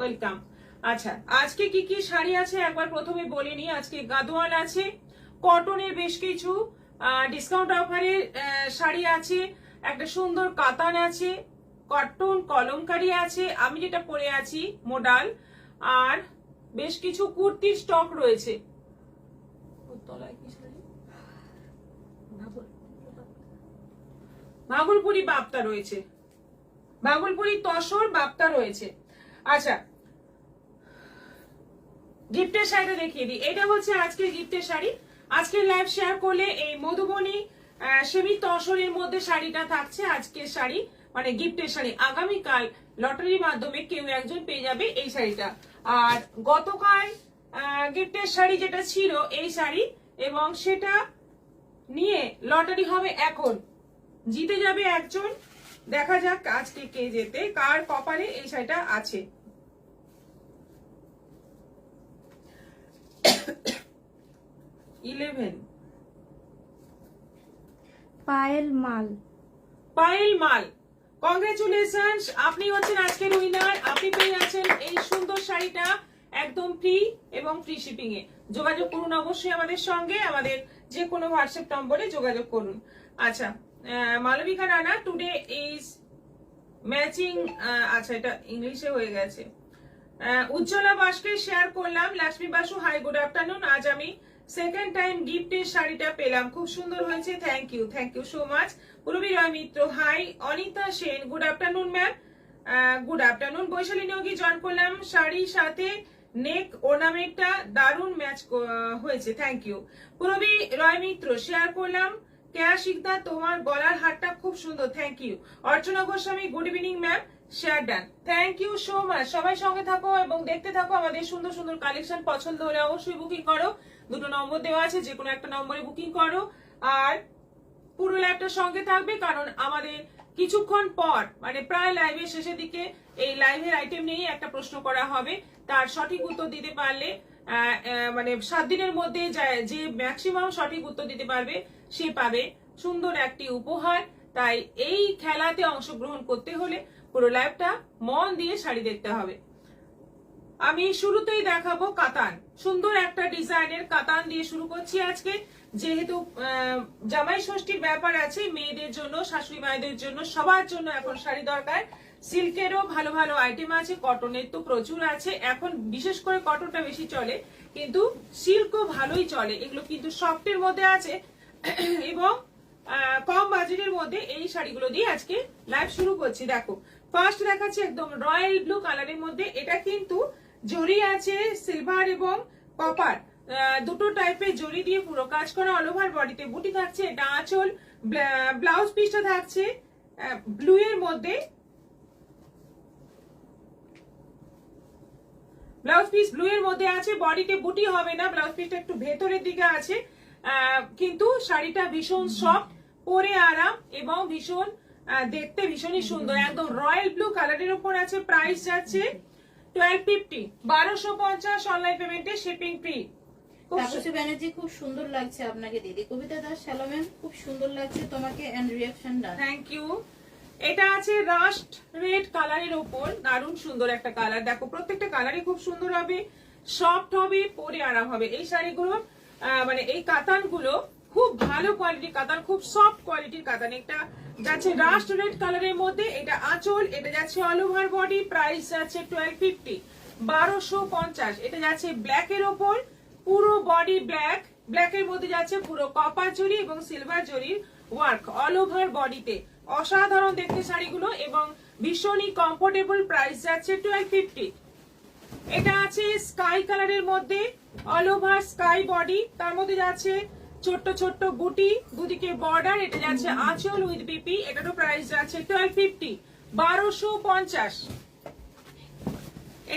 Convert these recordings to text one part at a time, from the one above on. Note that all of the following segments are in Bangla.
ওয়েলকাম। আচ্ছা, আজকে কি কি শাড়ি আছে একবার প্রথমে বলে নি। আজকে গাদোয়াল আছে, কটনের বেশ কিছু ডিসকাউন্ট অফারের শাড়ি আছে, একটা সুন্দর কাতান আছে, কটন কলমকারি আছে, আমি যেটা পরে আছি মোডাল, আর বেশ কিছু কুর্তির স্টক রয়েছে। ভাগলপুরি বাপ্তা রয়েছে, ভাগলপুরি তসর বাপ্তা রয়েছে। আচ্ছা, গিফটের শাড়িটা দেখিয়ে দিই। এটা হচ্ছে আজকে গিফটের শাড়ি। আজকে লাইভ শেয়ার করলে এই মধুবনী সেমি তসরের মধ্যে শাড়িটা থাকছে আজকের শাড়ি, মানে গিফটের শাড়ি। আগামীকাল লটারির মাধ্যমে কেউ একজন পেয়ে যাবে এই শাড়িটা। আর গতকাল গিফটের শাড়ি যেটা ছিল এই শাড়ি, এবং সেটা নিয়ে লটারি হবে এখন, জিতে যাবে একজন। দেখা যাক আজকে কে জেতে, কার কপালে এই শাড়িটা আছে। পায়েল মাল, পায়েল মাল, কংগ্রেচুলেশনস, আপনি হচ্ছেন আজকের উইনার। আপনি পেয়ে যাচ্ছেন এই সুন্দর শাড়িটা একদম ফ্রি এবং ফ্রি শিপিং এ। যোগাযোগ করুন অবশ্যই আমাদের সঙ্গে, আমাদের যে কোনো হোয়াটসঅ্যাপ নম্বরে যোগাযোগ করুন। আচ্ছা, Malabika Rana, today is matching. আচ্ছা, এটা ইংলিশে হয়ে গেছে। উজ্জ্বলা বাসকে শেয়ার করলাম। Lakshmi Basu, hi good afternoon. আজ আমি সেকেন্ড টাইম গিফটের শাড়িটা পেলাম, খুব সুন্দর হয়েছে, thank you so much. Purbi Roy Mitra, hi. Anita Sen, good afternoon ma'am. Good afternoon. Baishali Niyogi join করলাম। শাড়ির সাথে নেক অর্নামেন্টটা দারুণ ম্যাচ হয়েছে, thank you. Purbi Roy Mitra share করলাম। কেয়া শিকদার, তোমার গলার হারটা খুব সুন্দর, thank you. Archana Goswami, good evening ma'am, share done, thank you so much. সবাই সঙ্গে থাকো এবং দেখতে থাকো আমাদের সুন্দর সুন্দর কালেকশন। পছন্দ হলে অবশ্যই বুকিং করো, দুটো নম্বর দেওয়া আছে, যে কোনো একটা নম্বরে বুকিং করো। আর পুরো লাইভটা সঙ্গে থাকবে, কারণ আমাদের কিছুক্ষণ পর, মানে প্রায় লাইভের শেষের দিকে, এই লাইভের আইটেম নিয়ে একটা প্রশ্ন করা হবে। তার সঠিক উত্তর দিতে পারলে মানে 7 দিনের মধ্যে যে ম্যাক্সিমাম সঠিক উত্তর দিতে পারবে সে পাবে সুন্দর একটি উপহার। তাই এই খেলাতে অংশগ্রহণ করতে হলে পুরো লাইভটা মন দিয়ে শাড়ি দেখতে হবে। আমি শুরুতেই দেখাবো কাতান, সুন্দর একটা ডিজাইনের কাতান দিয়ে শুরু করছি আজকে। যেহেতু জামাই ষষ্ঠীর ব্যাপার আছে, মেয়েদের জন্য, শাশুড়ি মায়েদের জন্য, সবার জন্য এখন শাড়ি দরকার। সিল্কেরও ভালো ভালো আইটেম আছে, কটনের তো প্রচুর আছে, এখন বিশেষ করে কটনটা বেশি চলে, কিন্তু সিল্কও ভালোই চলে। এগুলো কিন্তু সফটের মধ্যে আছে এবং কম বাজেটের মধ্যে এই শাড়িগুলো দিয়ে আজকে লাইভ শুরু করছি। দেখো, ফার্স্ট দেখাচ্ছি একদম রয়্যাল ব্লু কালারের মধ্যে। এটা কিন্তু জরি আছে সিলভার এবং কপার, দুটো টাইপের জরি দিয়ে পুরো কাজ করা। অল ওভার বডিতে বুটি থাকছে। এটা আঁচল, ব্লাউজ পিসটা থাকছে ব্লু এর মধ্যে, ব্লাউজ পিস ব্লু এর মধ্যে আছে। বডিতে বুটি হবে না, ব্লাউজ পিসটা একটু ভেতরের দিকে আছে, কিন্তু শাড়িটা ভীষণ সফট, পরে আরাম এবং ভীষণ দেখতে ভীষণই সুন্দর। একদম রয়্যাল ব্লু কালারের উপর আছে। প্রাইস যাচ্ছে 1250, 1250 অনলাইন পেমেন্টে, শিপিং ফ্রি। তাপসী ব্যানার্জি, খুব সুন্দর লাগছে আপনাকে দিদি। কবিতা দাস, হ্যালো ম্যাম, খুব সুন্দর লাগছে তোমাকে, and reaction done, thank you. এটা আছে রাস্ট রেড কালারের উপর, দারুণ সুন্দর একটা কালার। দেখো, প্রত্যেকটা কালারই খুব সুন্দর হবে, সফট হবে, পরে আরাম হবে। এই শাড়িগুলো মানে এই কাতানগুলো খুব ভালো কোয়ালিটির কাতান, খুব সফট কোয়ালিটির কাতান। এটা যাচ্ছে রাস্ট রেড কালারের মধ্যে, এটা আঁচল, এটা যাচ্ছে অল ওভার বডি। প্রাইস যাচ্ছে 1250, 1250। এটা যাচ্ছে ব্ল্যাক এর ওপর, পুরো বডি ব্ল্যাক, ব্ল্যাকের মধ্যে যাচ্ছে পুরো কপার জরি এবং সিলভার জরির ওয়ার্ক অল ওভার বডিতে। অসাধারণ দেখতে শাড়িগুলো এবং ভীষণই কমফোর্টেবল। প্রাইস যাচ্ছে 1250। এটা আছে স্কাই কালারের মধ্যে, অল ওভার স্কাই বডি, তার মধ্যে যাচ্ছে ছোট্ট ছোট্ট বুটি, দুদিকে বর্ডার। এটা যাচ্ছে আঁচল উইথ বিপি, এটারও প্রাইস যাচ্ছে 1250, 1250।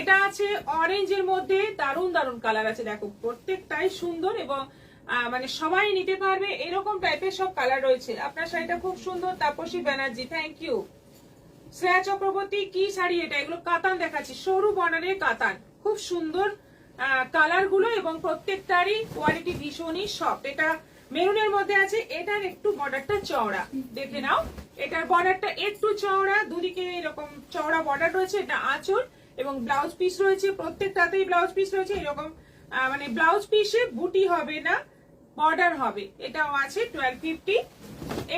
এটা আছে অরেঞ্জের মধ্যে, দারুণ দারুণ কালার আছে। দেখো, প্রত্যেকটাই সুন্দর এবং মানে সবাই নিতে পারবে এরকম টাইপের সব কালার রয়েছে। আপনার শাড়িটা খুব সুন্দর। Tapasi Banerjee, thank you. শ্রেয়া চক্রবর্তী, কি শাড়ি এটা? এগুলো কাতান দেখাচ্ছি, সরু বর্ডারের কাতান, খুব সুন্দর কালার গুলো এবং প্রত্যেকটারই কোয়ালিটি ভীষণই সফট। এটা মেরুনের মধ্যে আছে, এটার একটু বর্ডারটা চওড়া, দেখে নাও, এটার বর্ডারটা একটু চওড়া, দুদিকে এরকম চওড়া বর্ডার রয়েছে। এটা আঁচল, এবং ব্লাউজ পিস রয়েছে, প্রত্যেকটাতেই ব্লাউজ পিস রয়েছে এরকম, মানে ব্লাউজ পিসে বুটি হবে না, বর্ডার হবে। এটাও আছে 1250।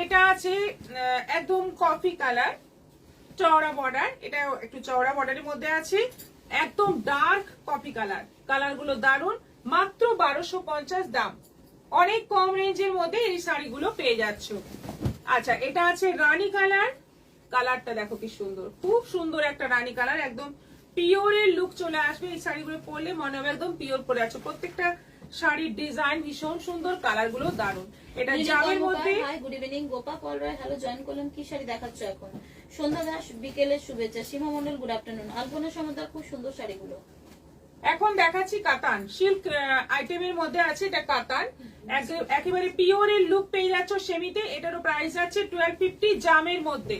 এটা আছে একদম কফি কালার, চওড়া বর্ডার, এটাও একটু চওড়া বর্ডারের মধ্যে আছে, একদম ডার্ক কফি কালার, কালারগুলো দারুন, মাত্র 1250 দাম। অনেক কম রেঞ্জের মধ্যে এই শাড়িগুলো পেয়ে যাচ্ছ। আচ্ছা, এটা আছে রানী কালার, কালারটা দেখো কি সুন্দর, খুব সুন্দর একটা রানী কালার, একদম পিওরের লুক চলে আসবে এই শাড়িগুলো পরলে, মনে হবে একদম পিওর পরে আছো। প্রত্যেকটা শাড়ির ডিজাইন ভীষণ সুন্দর, কালারগুলো দারুন। এটা জামের মধ্যে। Hi, good evening. Gopa Paul Roy, hello, join করলাম। কি শাড়ি দেখাচ্ছ এখন? সন্ধ্যা দাস, বিকেলের শুভেচ্ছা। Seema Mondal, good afternoon. আলপনা সমাদার, খুব সুন্দর শাড়িগুলো। এখন দেখাচ্ছি কাতান সিল্ক আইটেমের মধ্যে আছে, এটা কাতান, একেবারে পিওরের লুক পেয়ে যাচ্ছ সেমিতে। এটারও প্রাইস আছে 1250 জামের মধ্যে।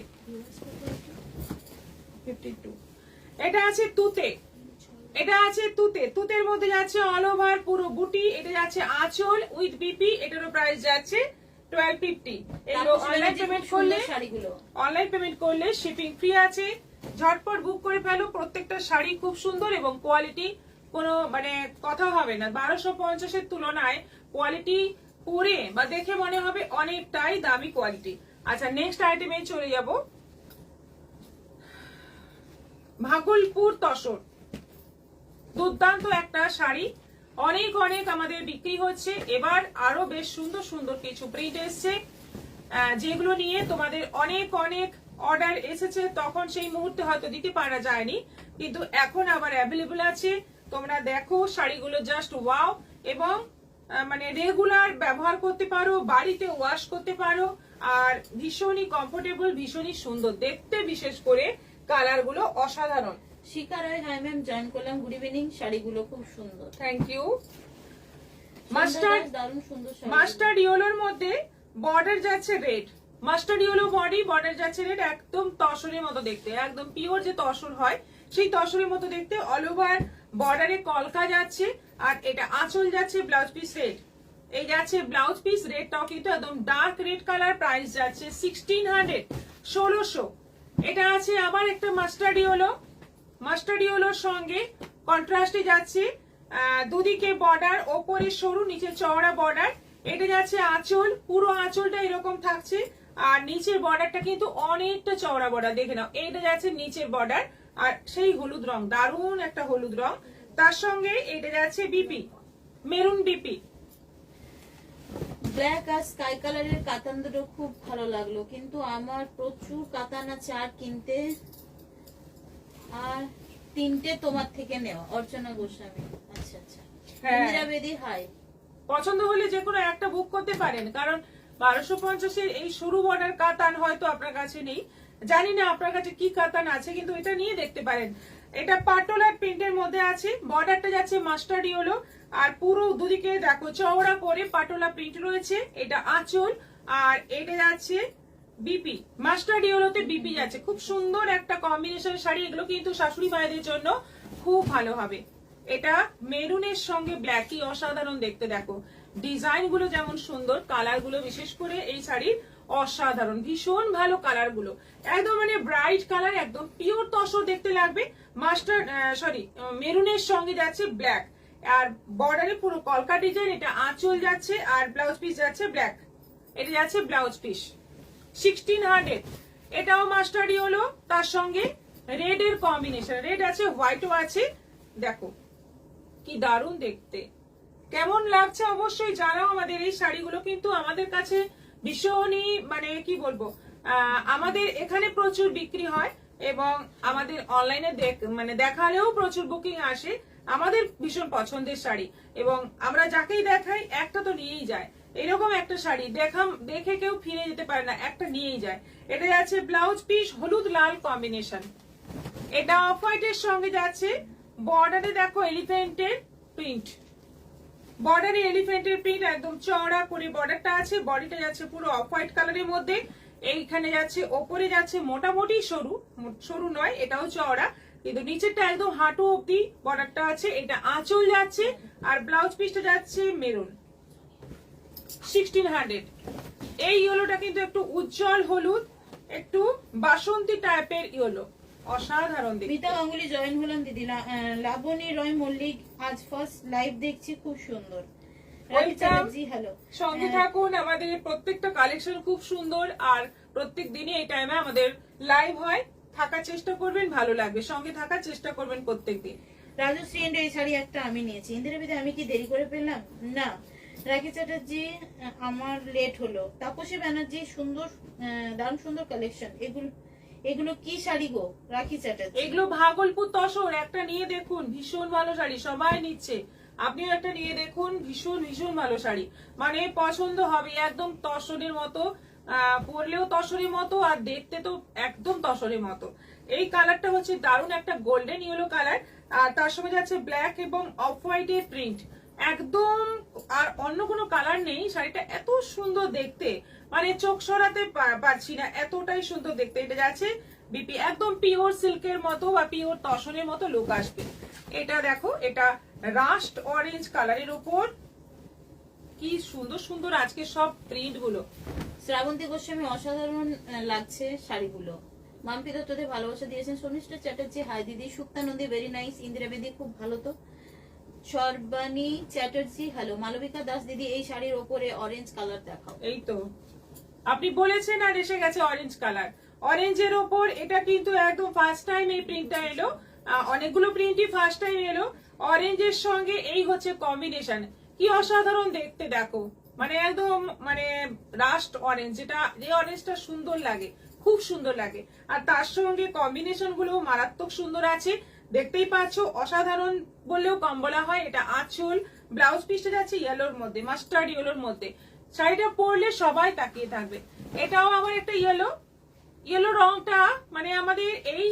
52। এটা আছে তুতে, এটা আছে তুতে, তুতের মধ্যে যাচ্ছে অল ওভার পুরো বুটি, এটা যাচ্ছে আঁচল উইথ বিপি, এটারও প্রাইস যাচ্ছে 1250। এগুলো অনলাইন পেমেন্ট করলে, অনলাইন পেমেন্ট করলে শিপিং ফ্রি আছে। ঝটপট বুক করে ফেলো, প্রত্যেকটা শাড়ি খুব সুন্দর এবং কোয়ালিটি কোনো মানে কথা হবে না। 1250 এর তুলনায় কোয়ালিটি পরে বা দেখে মনে হবে অনেকটাই দামি কোয়ালিটি। আচ্ছা, নেক্সট আইটেমে চলে যাব। ভাগলপুর তসর, দুর্দান্ত একটা শাড়ি, অনেক অনেক আমাদের বিক্রি হচ্ছে। এবার আরো বেশ সুন্দর সুন্দর কিছু প্রিন্ট এসছে, যেগুলো নিয়ে তোমাদের অনেক অনেক অর্ডার এসেছে, তখন সেই মুহূর্তে হয়তো দিতে পারা যায়নি, কিন্তু এখন আবার অ্যাভেলেবল আছে। তোমরা দেখো শাড়িগুলো জাস্ট ওয়াও, এবং মানে রেগুলার ব্যবহার করতে পারো, বাড়িতে ওয়াশ করতে পারো, আর ভীষণই কমফোর্টেবল, ভীষণই সুন্দর দেখতে, বিশেষ করে কালারগুলো অসাধারণ। শিখা রায়, হাই ম্যাম, জয়েন করলাম। Good evening. শাড়িগুলো খুব সুন্দর, থ্যাংক ইউ। মাস্টার্ড, দারুণ সুন্দর শাড়ি। মাস্টার্ড ইয়েলোর মধ্যে বর্ডার যাচ্ছে red, mustard yellow body, border যাচ্ছে রেড, একদম তসরের মতো দেখতে, একদম পিওর যে তসর হয় সেই তসরের মতো দেখতে। অল ওভার বর্ডারে কলকা যাচ্ছে, আর এটা আঁচল যাচ্ছে, ব্লাউজ পিস রেড, এই যাচ্ছে ব্লাউজ পিস রেডটাও কিন্তু একদম ডার্ক রেড কালার, প্রাইস যাচ্ছে 1600, 1600। এটা আছে আবার একটা মাস্টার্ড ইয়েলো, মাস্টার্ড ইয়েলোর সঙ্গে কন্ট্রাস্টে যাচ্ছে দুদিকে বর্ডার, ওপরে সরু, নিচে চওড়া বর্ডার, এটা যাচ্ছে আঁচল, পুরো আঁচলটা এরকম থাকছে, আর নিচের বর্ডারটা কিন্তু অনেকটা চওড়া বর্ডার, দেখে নাও, এইটা যাচ্ছে নিচের বর্ডার, আর সেই হলুদ রং, দারুণ একটা হলুদ রং, তার সঙ্গে এটা যাচ্ছে বিপি, মেরুন বিপি। ব্ল্যাক আর স্কাই কালারের কাতান দুটো খুব ভালো লাগলো, কিন্তু আমার প্রচুর কাতান আছে আর কিনতে, আর 3টে তোমার থেকে নেওয়া। অর্চনা গোস্বামী, আচ্ছা আচ্ছা। ইন্দিরা বেদি, হাই। পছন্দ হলে যে কোনো একটা বুক করতে পারেন, কারণ 1250 এই সরু বর্ডার কাতান হয়তো আপনার কাছে নেই, জানি না আপনার কাছে কি কাতান আছে, কিন্তু এটা নিয়ে দেখতে পারেন। এটা পাটোলার প্রিন্টের মধ্যে আছে, বর্ডারটা যাচ্ছে মাস্টার্ড ইয়েলো, আর পুরো দুদিকে দেখো চওড়া করে পাটোলা প্রিন্ট রয়েছে, এটা আঁচল, আর এটা যাচ্ছে বিপি, মাস্টার্ড ইয়েলোতে বিপি যাচ্ছে, খুব সুন্দর একটা কম্বিনেশন শাড়ি। এগুলো কিন্তু শাশুড়ি মায়েদের জন্য খুব ভালো হবে। এটা মেরুনের সঙ্গে ব্ল্যাকই অসাধারণ দেখতে, দেখো ডিজাইন গুলো যেমন সুন্দর, কালার গুলো বিশেষ করে এই শাড়ির অসাধারণ, ভীষণ ভালো কালার গুলো, একদম মানে ব্রাইট কালার, একদম পিওর তসর দেখতে লাগবে। মাস্টার্ড মেরুনের সঙ্গে যাচ্ছে ব্ল্যাক, আর বর্ডারে পুরো কলকা ডিজাইন, এটা আঁচল যাচ্ছে, আর ব্লাউজ পিস যাচ্ছে ব্ল্যাক, এটা যাচ্ছে ব্লাউজ পিস 1600। এটাও মাস্টার্ড ইয়েলো, তার সঙ্গে রেড এর কম্বিনেশন, রেড আছে, হোয়াইটও আছে, দেখো কি দারুণ দেখতে। কেমন লাগছে অবশ্যই জানাও আমাদের এই শাড়িগুলো, কিন্তু আমাদের কাছে ভীষণই মানে কি বলবো, আমাদের এখানে প্রচুর বিক্রি হয়, এবং আমাদের অনলাইনে মানে দেখালেও প্রচুর বুকিং আসে। আমাদের ভীষণ পছন্দের শাড়ি, এবং আমরা যাকেই দেখাই একটা তো নিয়েই যায়, এরকম একটা শাড়ি দেখে কেউ ফিরে যেতে পারে না, একটা নিয়েই যায়। এটা যাচ্ছে ব্লাউজ পিস হলুদ লাল কম্বিনেশন, এটা অফ হোয়াইটের সঙ্গে যাচ্ছে, বর্ডারে দেখো এলিফ্যান্টের প্রিন্ট, বর্ডারে এলিফ্যান্টের প্রিন্ট, একদম চওড়া করে বর্ডারটা আছে, বডিটা যাচ্ছে পুরো অফ হোয়াইট কালারের মধ্যে, এইখানে যাচ্ছে ওপরে যাচ্ছে মোটামুটি সরু, সরু নয় এটাও চওড়া, কিন্তু নিচেরটা একদম হাঁটু অব্দি বর্ডারটা আছে, এটা আঁচল যাচ্ছে, আর ব্লাউজ পিসটা যাচ্ছে মেরুন 1600। এই ইয়েলোটা কিন্তু একটু উজ্জ্বল হলুদ, একটু বাসন্তী টাইপের ইয়েলো, অসাধারণ দেখতে। মিতা গাঙ্গুলি জয়েন হলাম দিদি। লাবণী রয় মল্লিক আজ ফার্স্ট লাইভ দেখছি, খুব সুন্দর। জি হ্যালো, সঙ্গে থাকুন, আমাদের প্রত্যেকটা কালেকশন খুব সুন্দর, আর প্রত্যেক দিনই এই টাইমে আমাদের লাইভ হয়, থাকার চেষ্টা করবেন, ভালো লাগবে, সঙ্গে থাকার চেষ্টা করবেন প্রত্যেকদিন। রাজশ্রী এন্ড এই শাড়ি একটা আমি নিয়েছি। ইন্দিরাবিদে আমি কি দেরি করে পেলাম? না। রাখি চ্যাটার্জি আমার লেট হলো। তাপসী ব্যানার্জি সুন্দর, দারুণ সুন্দর কালেকশন। এগুলো কি শাড়ি গো রাখি চ্যাটার্জি? এগুলো ভাগলপুর তসর, একটা নিয়ে দেখুন, ভীষণ ভালো শাড়ি, সবাই নিচ্ছে, আপনিও একটা নিয়ে দেখুন, ভীষণ ভীষণ ভালো শাড়ি, মানে পছন্দ হবে, একদম তসরের মতো, পরলেও তসরের মতো, আর দেখতে তো একদম তসরের মতো। এই কালারটা হচ্ছে দারুণ একটা গোল্ডেন ইয়েলো কালার, আর তার সঙ্গে যাচ্ছে ব্ল্যাক এবং অফ হোয়াইটের প্রিন্ট, একদম আর অন্য কোনো কালার নেই। শাড়িটা এত সুন্দর দেখতে, মানে চোখ সরাতে পারছি না, এতটাই সুন্দর দেখতে। এটা যাচ্ছে বিপি, একদম পিওর সিল্কের মতো বা পিওর তসরের মতো লুক আসবে। এটা দেখো, এটা রাস্ট অরেঞ্জ কালারের উপর, কি সুন্দর সুন্দর আজকে সব প্রিন্ট গুলো। শ্রাবন্তী গোস্বামী অসাধারণ লাগছে শাড়িগুলো। মাম্পি দত্তদের ভালোবাসা দিয়েছেন। শর্মিষ্ঠা চ্যাটার্জি হাই দিদি। সুক্তা নন্দী ভেরি নাইস। ইন্দিরা বেদি খুব ভালো তো। সর্বাণী চ্যাটার্জি হ্যালো। মালবিকা দাস দিদি এই শাড়ির ওপরে অরেঞ্জ কালার দেখাও। এই তো আপনি বলেছেন আর এসে গেছে অরেঞ্জ কালার, অরেঞ্জের ওপর এটা কিন্তু একদম ফার্স্ট টাইম এই প্রিন্টটা এলো, অনেকগুলো প্রিন্টই ফার্স্ট টাইম এলো। অরেঞ্জের সঙ্গে এই হচ্ছে কম্বিনেশন, কি অসাধারণ দেখতে দেখো, মানে একদম মানে রাস্ট অরেঞ্জ, যেটা যে অরেঞ্জটা সুন্দর লাগে, খুব সুন্দর লাগে, আর তার সঙ্গে কম্বিনেশন গুলো মারাত্মক সুন্দর আছে, দেখতেই পাচ্ছ, অসাধারণ বললেও কম বলা হয়। এটা আঁচল, ব্লাউজ পিসটা যাচ্ছে ইয়েলোর মধ্যে, মাস্টার্ড ইয়েলোর মধ্যে, শাড়িটা পরলে সবাই তাকিয়ে থাকবে। এটাও আমার একটা ইয়েলো, ইয়েলো রংটা মানে আমাদের এই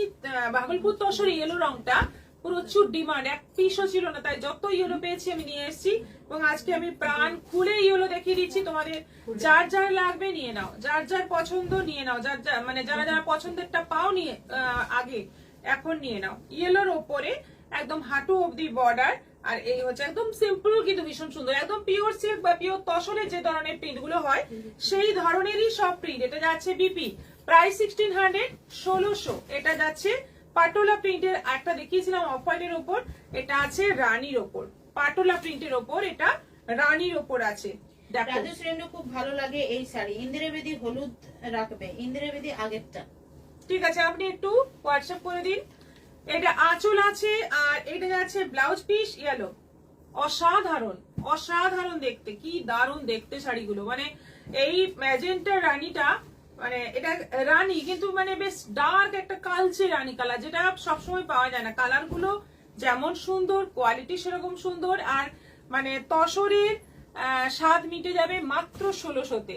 ভাগলপুর তসর ইয়েলো রংটা প্রচুর ডিমান্ড, এক পিসও ছিল না, তাই যত ইয়েলো পেয়েছি আমি নিয়ে এসেছি, এবং আজকে আমি প্রাণ খুলে ইয়েলো দেখিয়ে দিচ্ছি তোমাদের। যার যার লাগবে নিয়ে নাও, যার যার পছন্দ নিয়ে নাও, যার যার মানে যারা যারা পছন্দেরটা পাও নিয়ে আগে এখন নিয়ে নাও। ইয়েলোর ওপরে একদম হাঁটু অবধি বর্ডার, আর এই হচ্ছে একদম সিম্পল কিন্তু ভীষণ সুন্দর, একদম পিওর সিল্ক বা পিওর তসরের যে ধরনের প্রিন্ট গুলো হয় সেই ধরনেরই সব প্রিন্ট। এটা যাচ্ছে বিপি, প্রাইস 1600, 1600। এটা যাচ্ছে পাটোলা প্রিন্টের, একটা দেখিয়েছিলাম অফ হোয়াইটের ওপর, এটা আছে রানীর ওপর, পাটোলা প্রিন্টের ওপর, এটা রানীর ওপর আছে। রাজশ্রী খুব ভালো লাগে এই শাড়ি। ইন্দিরা বেদি হলুদ রাখবে, ইন্দিরা বেদি আগেরটা। ঠিক আছে, আপনি একটু হোয়াটসঅ্যাপ করে দিন। এটা আঁচল আছে, আর এটা যাচ্ছে ব্লাউজ পিস ইয়েলো, অসাধারণ অসাধারণ দেখতে, কি দারুণ দেখতে শাড়িগুলো, মানে এই ম্যাজেন্টা রানীটা, মানে এটা রানী কিন্তু মানে বেশ ডার্ক একটা কালচে রানী কালার, যেটা সবসময় পাওয়া যায় না। কালার গুলো যেমন সুন্দর, কোয়ালিটি সেরকম সুন্দর, আর মানে তসরের স্বাদ মিটে যাবে মাত্র 1600-তে।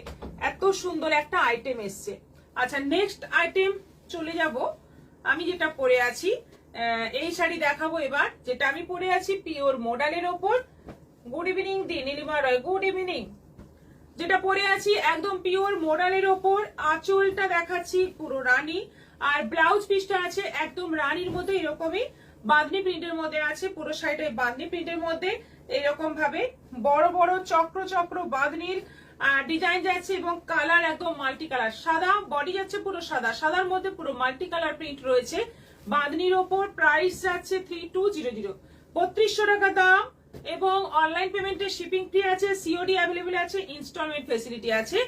এত সুন্দর একটা আইটেম এসছে। আচ্ছা, নেক্সট আইটেম চলে যাব। আমি যেটা পরে আছি, এই শাড়ি দেখাবো এবার, যেটা আমি পরে আছি পিওর মডালের ওপর। গুড ইভিনিং দি নীলিমা রয়, গুড ইভিনিং। যেটা পরে আছি একদম পিওর মডালের ওপর, আঁচলটা দেখাচ্ছি পুরো রানী, আর ব্লাউজ পিসটা আছে একদম রানীর মধ্যে, এরকমই বাঁধনি প্রিন্টের মধ্যে আছে, পুরো শাড়িটাই বাঁধনি প্রিন্টের মধ্যে, এরকম ভাবে বড় বড় চক্র চক্র বাঁধনির ডিজাইন যাচ্ছে, এবং কালার একদম মাল্টি কালার, সাদা বডি যাচ্ছে পুরো সাদা, সাদার মধ্যে পুরো মাল্টি কালার প্রিন্ট রয়েছে বাঁধনির ওপর। প্রাইস যাচ্ছে 3200, 3200 টাকা দাম, এবং অনলাইন পেমেন্টের শিপিং ফ্রি আছে, সিওডি অ্যাভেলেবল আছে, ইনস্টলমেন্ট ফেসিলিটি আছে,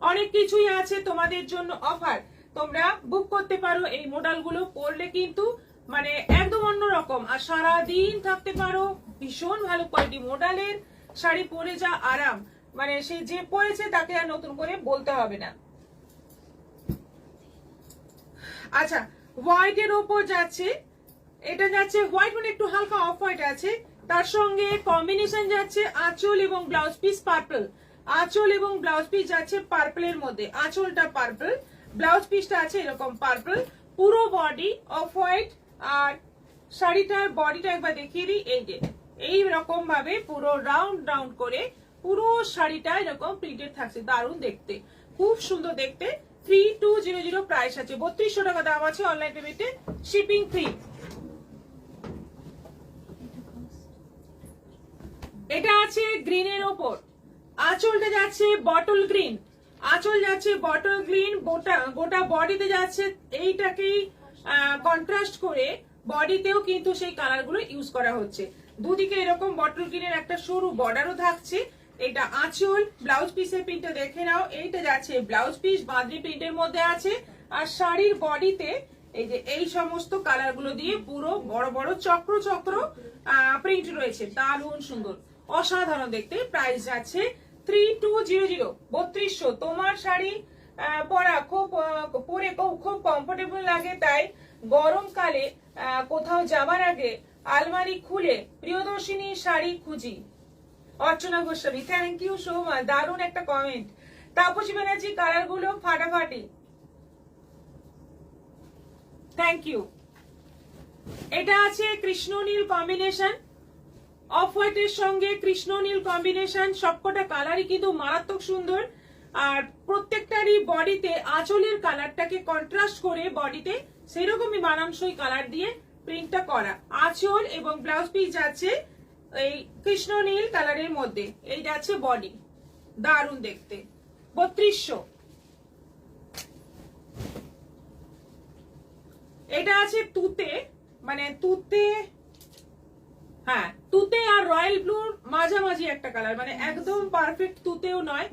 অনেক কিছুই আছে তোমাদের জন্য অফার। তোমরা বুক করতে পারো, এই মডেল গুলো পরলে কিন্তু মানে একদম অন্যরকম, আর সারা দিন থাকতে পারো। ভীষণ ভালো কোয়ালিটি মডেলের শাড়ি, পরে যা আরাম, মানে সে যে পরেছে তাকে আর নতুন করে বলতে হবে না। আচ্ছা, হোয়াইটের ওপর যাচ্ছে, এটা যাচ্ছে হোয়াইট মানে একটু হালকা অফ হোয়াইট আছে, তার সঙ্গে কম্বিনেশন যাচ্ছে আঁচল এবং ব্লাউজ পিস পার্পল, আঁচল এবং ব্লাউজ পিস যাচ্ছে পার্পলের মধ্যে, আঁচলটা পার্পল, ব্লাউজ পিসটা আছে এরকম পার্পল, পুরো বডি অফ হোয়াইট, আর শাড়িটার বডিটা একবার দেখিয়ে দিই, এই যে এই রকম ভাবে পুরো রাউন্ড রাউন্ড করে পুরো শাড়িটা এরকম প্রিন্টেড থাকছে, দারুণ দেখতে, খুব সুন্দর দেখতে। 3200 প্রাইস আছে, 3200 টাকা দাম আছে, অনলাইন পেমেন্টে শিপিং ফ্রি। এটা আছে গ্রিনের ওপর, আঁচলটা যাচ্ছে বটল গ্রিন, আঁচল যাচ্ছে বটল গ্রিন, গোটা বডিতে যাচ্ছে এইটাকেই কন্ট্রাস্ট করে বডিতেও কিন্তু সেই কালার গুলো ইউজ করা হচ্ছে। দুদিকে এরকম বটল গ্রিনের একটা সরু বর্ডারও থাকছে। এটা আঁচল, ব্লাউজ পিসের প্রিন্টটা দেখে নাও। এইটা যাচ্ছে ব্লাউজ পিস, বাঁধনি প্রিন্টের মধ্যে আছে। আর শাড়ির বডিতে এই যে এই সমস্ত কালার গুলো দিয়ে পুরো বড় বড় চক্র চক্র প্রিন্ট রয়েছে, দারুণ সুন্দর, অসাধারণ দেখতে। প্রাইস যাচ্ছে 3200, 3200। তোমার শাড়ি পরা পরে খুব কমফোর্টেবল লাগে, তাই গরমকালে কোথাও যাবার আগে আলমারি খুলে প্রিয়দর্শিনী শাড়ি খুঁজি। Archana Goswami, thank you so much, দারুণ একটা কমেন্ট। তাপসী ব্যানার্জি, কালার গুলো ফাটাফাটি, থ্যাংক ইউ। এটা আছে কৃষ্ণ নীল কম্বিনেশন, অফ হোয়াইটের সঙ্গে কৃষ্ণ নীল কম্বিনেশন। সবকটা কালারই কিন্তু মারাত্মক সুন্দর। আর প্রত্যেকটারই বডিতে আঁচলের কালারটাকে কন্ট্রাস্ট করে বডিতে সেরকমই মানানসই কালার দিয়ে প্রিন্টটা করা। আঁচল এবং ব্লাউজ পিস যাচ্ছে এই কৃষ্ণ নীল কালারের মধ্যে। এই যাচ্ছে বডি, দারুণ দেখতে, 3200। এটা আছে তুতে, মানে তুতে, হ্যাঁ তুতে আর রয়্যাল ব্লুর মাঝামাঝি একটা কালার, মানে একদম পারফেক্ট তুতেও নয়।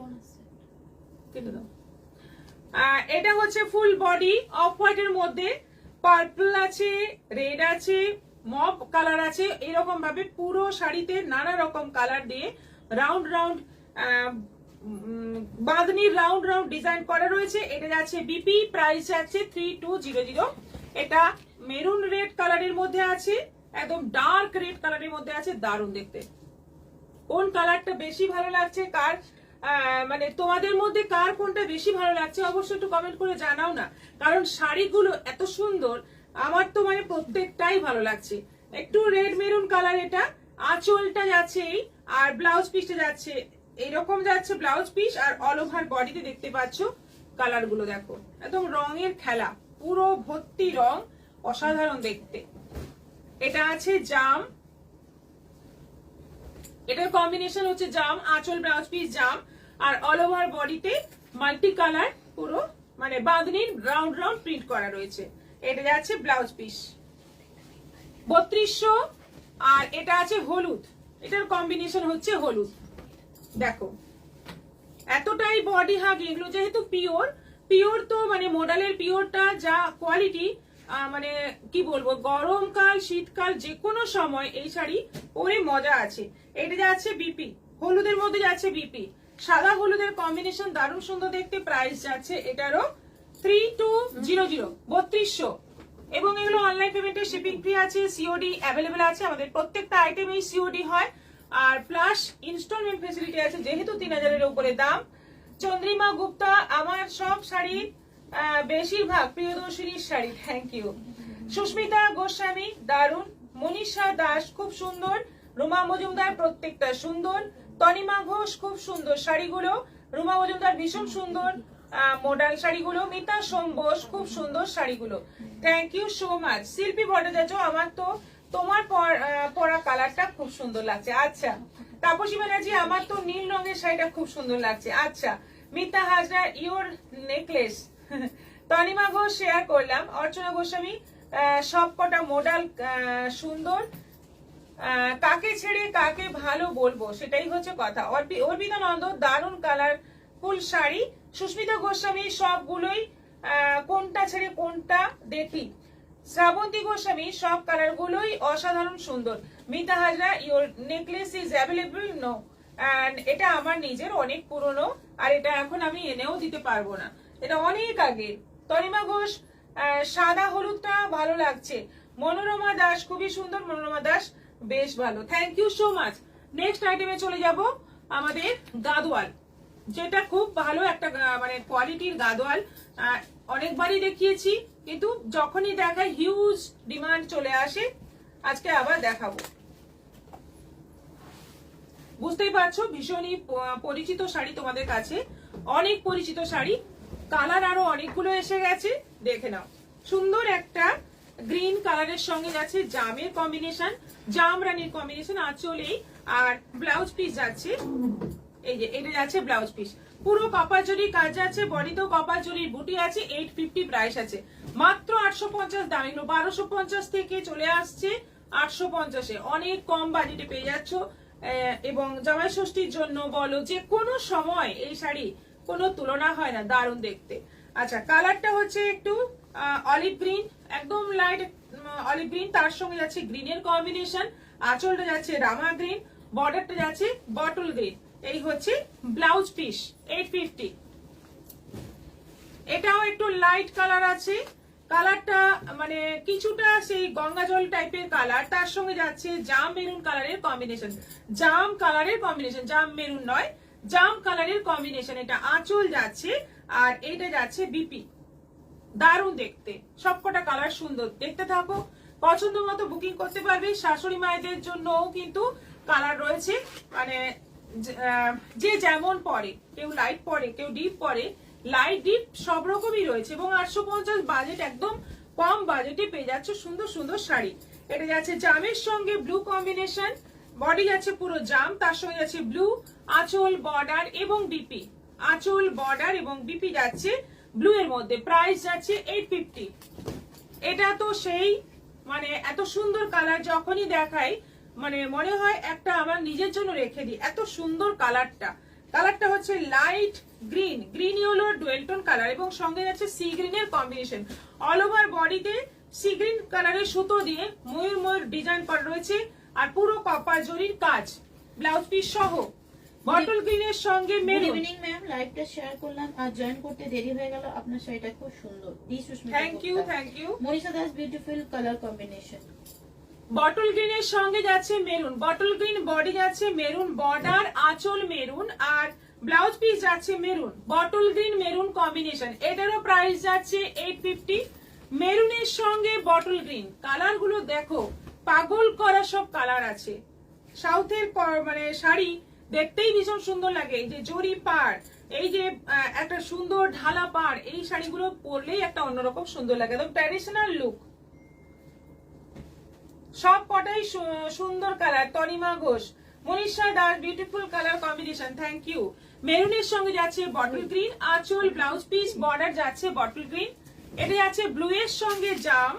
এটা হচ্ছে ফুল বডি অফ হোয়াইটের মধ্যে, পার্পল আছে, রেড আছে, মপ কালার আছে। এরকম ভাবে পুরো শাড়িতে নানা রকম কালার দিয়ে রাউন্ড রাউন্ড বাঁধনির রাউন্ড রাউন্ড ডিজাইন করা রয়েছে। এটা যাচ্ছে বিপি, প্রাইস যাচ্ছে 3200। এটা মেরুন রেড কালারের মধ্যে আছে, একদম ডার্ক রেড কালারের মধ্যে আছে, দারুণ দেখতে। কোন কালারটা বেশি ভালো লাগছে, কার মানে তোমাদের মধ্যে কার কোনটা বেশি ভালো লাগছে অবশ্যই একটু কমেন্ট করে জানাও না, কারণ শাড়িগুলো এত সুন্দর, আমার তো মানে প্রত্যেকটাই ভালো লাগছে। একটু রেড মেরুন কালার, এটা আঁচলটা যাচ্ছে এই, আর ব্লাউজ পিসটা যাচ্ছে এইরকম যাচ্ছে ব্লাউজ পিস, আর অল ওভার বডিতে দেখতে পাচ্ছ কালার গুলো দেখো, একদম রঙের খেলা, পুরো ভর্তি রং, অসাধারণ দেখতে। এটা আছে জাম, এটার কম্বিনেশন হচ্ছে জাম, আঁচল ব্লাউজ পিস জাম, আর অল ওভার বডিতে মাল্টি কালার পুরো মানে বাঁধনির রাউন্ড রাউন্ড প্রিন্ট করা রয়েছে। এটা যাচ্ছে ব্লাউজ পিস 3200। আর এটা আছে হলুদ, এটার কম্বিনেশন হচ্ছে হলুদ, দেখো এতটাই বডি হাগ। এগুলো যেহেতু পিওর, পিওর তো মানে মডেলের পিওরটা যা কোয়ালিটি, মানে কি বলবো, গরমকাল শীতকাল যে কোনো সময় এই শাড়ি পরে মজা আছে। এটা যাচ্ছে বিপি, হলুদের মধ্যে যাচ্ছে বিপি, সাদা হলুদের কম্বিনেশন দারুণ সুন্দর দেখতে। প্রাইস যাচ্ছে এটারও 3200, 3200। এবং এগুলো অনলাইন পেমেন্টের শিপিং ফ্রি আছে, সিওডি অ্যাভেলেবেল আছে, আমাদের প্রত্যেকটা আইটেমেই সিওডি হয়, আর প্লাস ইনস্টলমেন্ট ফেসিলিটি আছে, যেহেতু 3000-এর উপরে দাম। চন্দ্রিমা গুপ্তা, আমার সব শাড়ি বেশিরভাগ প্রিয়দর্শিনীর শাড়ি, থ্যাংক ইউ। সুস্মিতা গোস্বামী, দারুণ। মনীষা দাস, খুব সুন্দর। রুমা মজুমদার, প্রত্যেকটা সুন্দর। তনিমা ঘোষ, খুব সুন্দর শাড়িগুলো। রুমা মজুমদার, ভীষণ সুন্দর মডেল শাড়িগুলো। মিতা সোমবোস, খুব সুন্দর শাড়িগুলো, থ্যাংক ইউ সো মাচ। শিল্পী ভট্টাচার্য, আমার তো তোমার পরা কালারটা খুব সুন্দর লাগছে। আচ্ছা, তাপসী ব্যানার্জি, আমার তো নীল রঙের শাড়িটা খুব সুন্দর লাগছে। আচ্ছা, Mita Hazra, your necklace. Tanima Ghosh share করলাম। অর্চনা গোস্বামী, সবকটা মডেল সুন্দর, কাকে ছেড়ে কাকে ভালো বলবো সেটাই হচ্ছে কথা। অর্পিতা নন্দ, দারুণ কালার ফুল শাড়ি। সুস্মিতা গোস্বামী, সবগুলোই কোনটা ছেড়ে কোনটা দেখি। শ্রাবন্তী গোস্বামী, সব কালার গুলোই অসাধারণ সুন্দর। Mita Hazra, your necklace is available no, and এটা আমার নিজের অনেক পুরনো, আর এটা এখন আমি এনেও দিতে পারবো না, এটা অনেক আগে। তনিমা ঘোষ, সাদা হলুদটা ভালো লাগছে। মনোরমা দাস, খুবই সুন্দর। মনোরমা দাস, বেশ ভালো, thank you so much. Next আইটেমে চলে যাব, আমাদের গাদোয়াল, যেটা খুব ভালো একটা মানে কোয়ালিটির গাদোয়াল। অনেকবারই দেখিয়েছি, কিন্তু যখনই দেখাই হিউজ ডিমান্ড চলে আসে, আজকে আবার দেখাবো। বুঝতেই পারছো, ভীষণই পরিচিত শাড়ি তোমাদের কাছে, অনেক পরিচিত শাড়ি। কালার আরো অনেকগুলো এসে গেছে, দেখে নাও। সুন্দর একটা গ্রিন কালারের সঙ্গে যাচ্ছে জামের কম্বিনেশন, জাম রানীর কম্বিনেশন আঁচলে, আর ব্লাউজ পিস যাচ্ছে এই যে এটা যাচ্ছে ব্লাউজ পিস, পুরো কপার জরি কাজ আছে, বডিতেও কপার জরির বুটি আছে। 850 প্রাইস আছে, মাত্র 850 দাম। এগুলো 1250 থেকে চলে আসছে 850-এ, অনেক কম বাজেটে পেয়ে যাচ্ছ। এবং জামাই ষষ্ঠীর জন্য বলো, যে কোনো সময় এই শাড়ি কোনো তুলনা হয় না, দারুণ দেখতে। আচ্ছা, কালারটা হচ্ছে একটু অলিভ গ্রিন, একদম লাইট অলিভ গ্রিন, তার সঙ্গে যাচ্ছে গ্রিনের কম্বিনেশন। আঁচলটা যাচ্ছে রামা গ্রিন, বর্ডারটা যাচ্ছে বটল গ্রিন। এই হচ্ছে ব্লাউজ পিস 850। এটাও একটু লাইট কালার আছে, কালারটা মানে কিছুটা সেই গঙ্গা জল টাইপের কালার, তার সঙ্গে যাচ্ছে জাম মেরুন কালারের কম্বিনেশন। জাম কালারের কম্বিনেশন, জাম মেরুন নয়, জাম কালারের কম্বিনেশন। এটা আঁচল যাচ্ছে আর এটা যাচ্ছে বিপি, দারুণ দেখতে। সবকটা কালার সুন্দর, দেখতে থাকো, পছন্দ মতো বুকিং করতে পারবে। শাশুড়ি মায়েদের জন্যও কিন্তু কালার রয়েছে, মানে যে যেমন পরে, কেউ লাইট পরে, কেউ ডিপ পরে, লাইট ডিপ সব রকমই রয়েছে। এবং 850 বাজেট, একদম কম বাজেটে পেয়ে যাচ্ছে সুন্দর সুন্দর শাড়ি। এটা যাচ্ছে জামের সঙ্গে ব্লু কম্বিনেশন, বডি যাচ্ছে পুরো জাম, তার সঙ্গে যাচ্ছে ব্লু, আঁচল বর্ডার এবং বিপি। আঁচল বর্ডার এবং বিপি যাচ্ছে ব্লু এর মধ্যে। প্রাইস যাচ্ছে 850। এটা তো সেই মানে এত সুন্দর কালার, যখনই দেখাই মানে মনে হয় একটা আমার নিজের জন্য রেখে দিই, এত সুন্দর কালারটা। কালারটা হচ্ছে light green, green yellow Dualton colour, এবং সঙ্গে যাচ্ছে সি গ্রিনের কম্বিনেশন। অল ওভার বডিতে সি গ্রিন কালারের সুতো দিয়ে ময়ূর ময়ূর ডিজাইন করা রয়েছে, আর পুরো কপার জরির কাজ, ব্লাউজ পিস সহ। বটল গ্রিনের সঙ্গে মেরুন। গুড ইভিনিং ম্যাম, লাইভটা শেয়ার করলাম আর জয়েন করতে দেরি হয়ে গেল। আপনার শাড়িটা খুব সুন্দর। Thank you, thank you. Manisha Das, beautiful colour combination. Bottle গ্রিনের সঙ্গে যাচ্ছে মেরুন, বটল গ্রিন বডি যাচ্ছে মেরুন, বর্ডার আঁচল মেরুন, আর ব্লাউজ পিস যাচ্ছে maroon. Bottle green maroon combination, এটারও প্রাইস যাচ্ছে 850। মেরুনের সঙ্গে বটল গ্রিন, কালার গুলো দেখো, পাগল করা সব কালার আছে। সাউথের মানে শাড়ি দেখতেই ভীষণ সুন্দর লাগে। এই যে জরি পাড়, এই যে একটা সুন্দর ঢালা পাড়, এই শাড়িগুলো পরলেই একটা অন্যরকম সুন্দর লাগে, একদম ট্র্যাডিশনাল লুক। সব কটাই সুন্দর colour. Tanima Ghosh, Manisha Das, beautiful colour combination, thank you. মেরুনের সঙ্গে যাচ্ছে বটল গ্রিন, আঁচল ব্লাউজ পিস বর্ডার যাচ্ছে বটল গ্রিন। এটা যাচ্ছে ব্লু এর সঙ্গে জাম।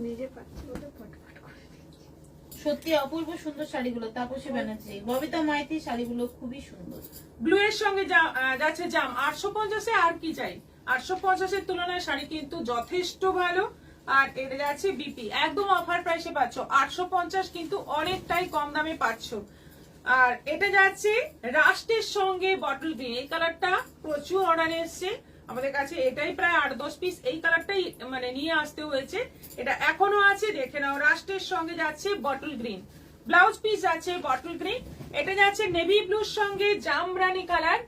নিজে পাচ্ছি বলে ফটফট করে দিচ্ছি। সত্যি অপূর্ব সুন্দর শাড়িগুলো। তাপসী ব্যানার্জি, ববিতা মাইতি, শাড়িগুলো খুবই সুন্দর। ব্লু এর সঙ্গে যাচ্ছে জাম। 850-এ আর কি চাই, 850-এর তুলনায় শাড়ি কিন্তু যথেষ্ট ভালো। আর এটা যাচ্ছে বিপি, একদম অফার প্রাইসে পাচ্ছ। 850 কিন্তু অনেকটাই কম দামে পাচ্ছ। আর এটা যাচ্ছে রাস্টের সঙ্গে বটল গ্রিন, এই কালারটা প্রচুর অর্ডার এসছে আমাদের কাছে। এটাই প্রায় 8-10 পিস এই কালারটাই মানে নিয়ে আসতে হয়েছে। এটা এখনো আছে, দেখে নাও। রাস্টের সঙ্গে যাচ্ছে বটল গ্রিন, ব্লাউজ পিস যাচ্ছে বটল গ্রিন। এটা যাচ্ছে নেভি ব্লুর সঙ্গে জামরানি কালার,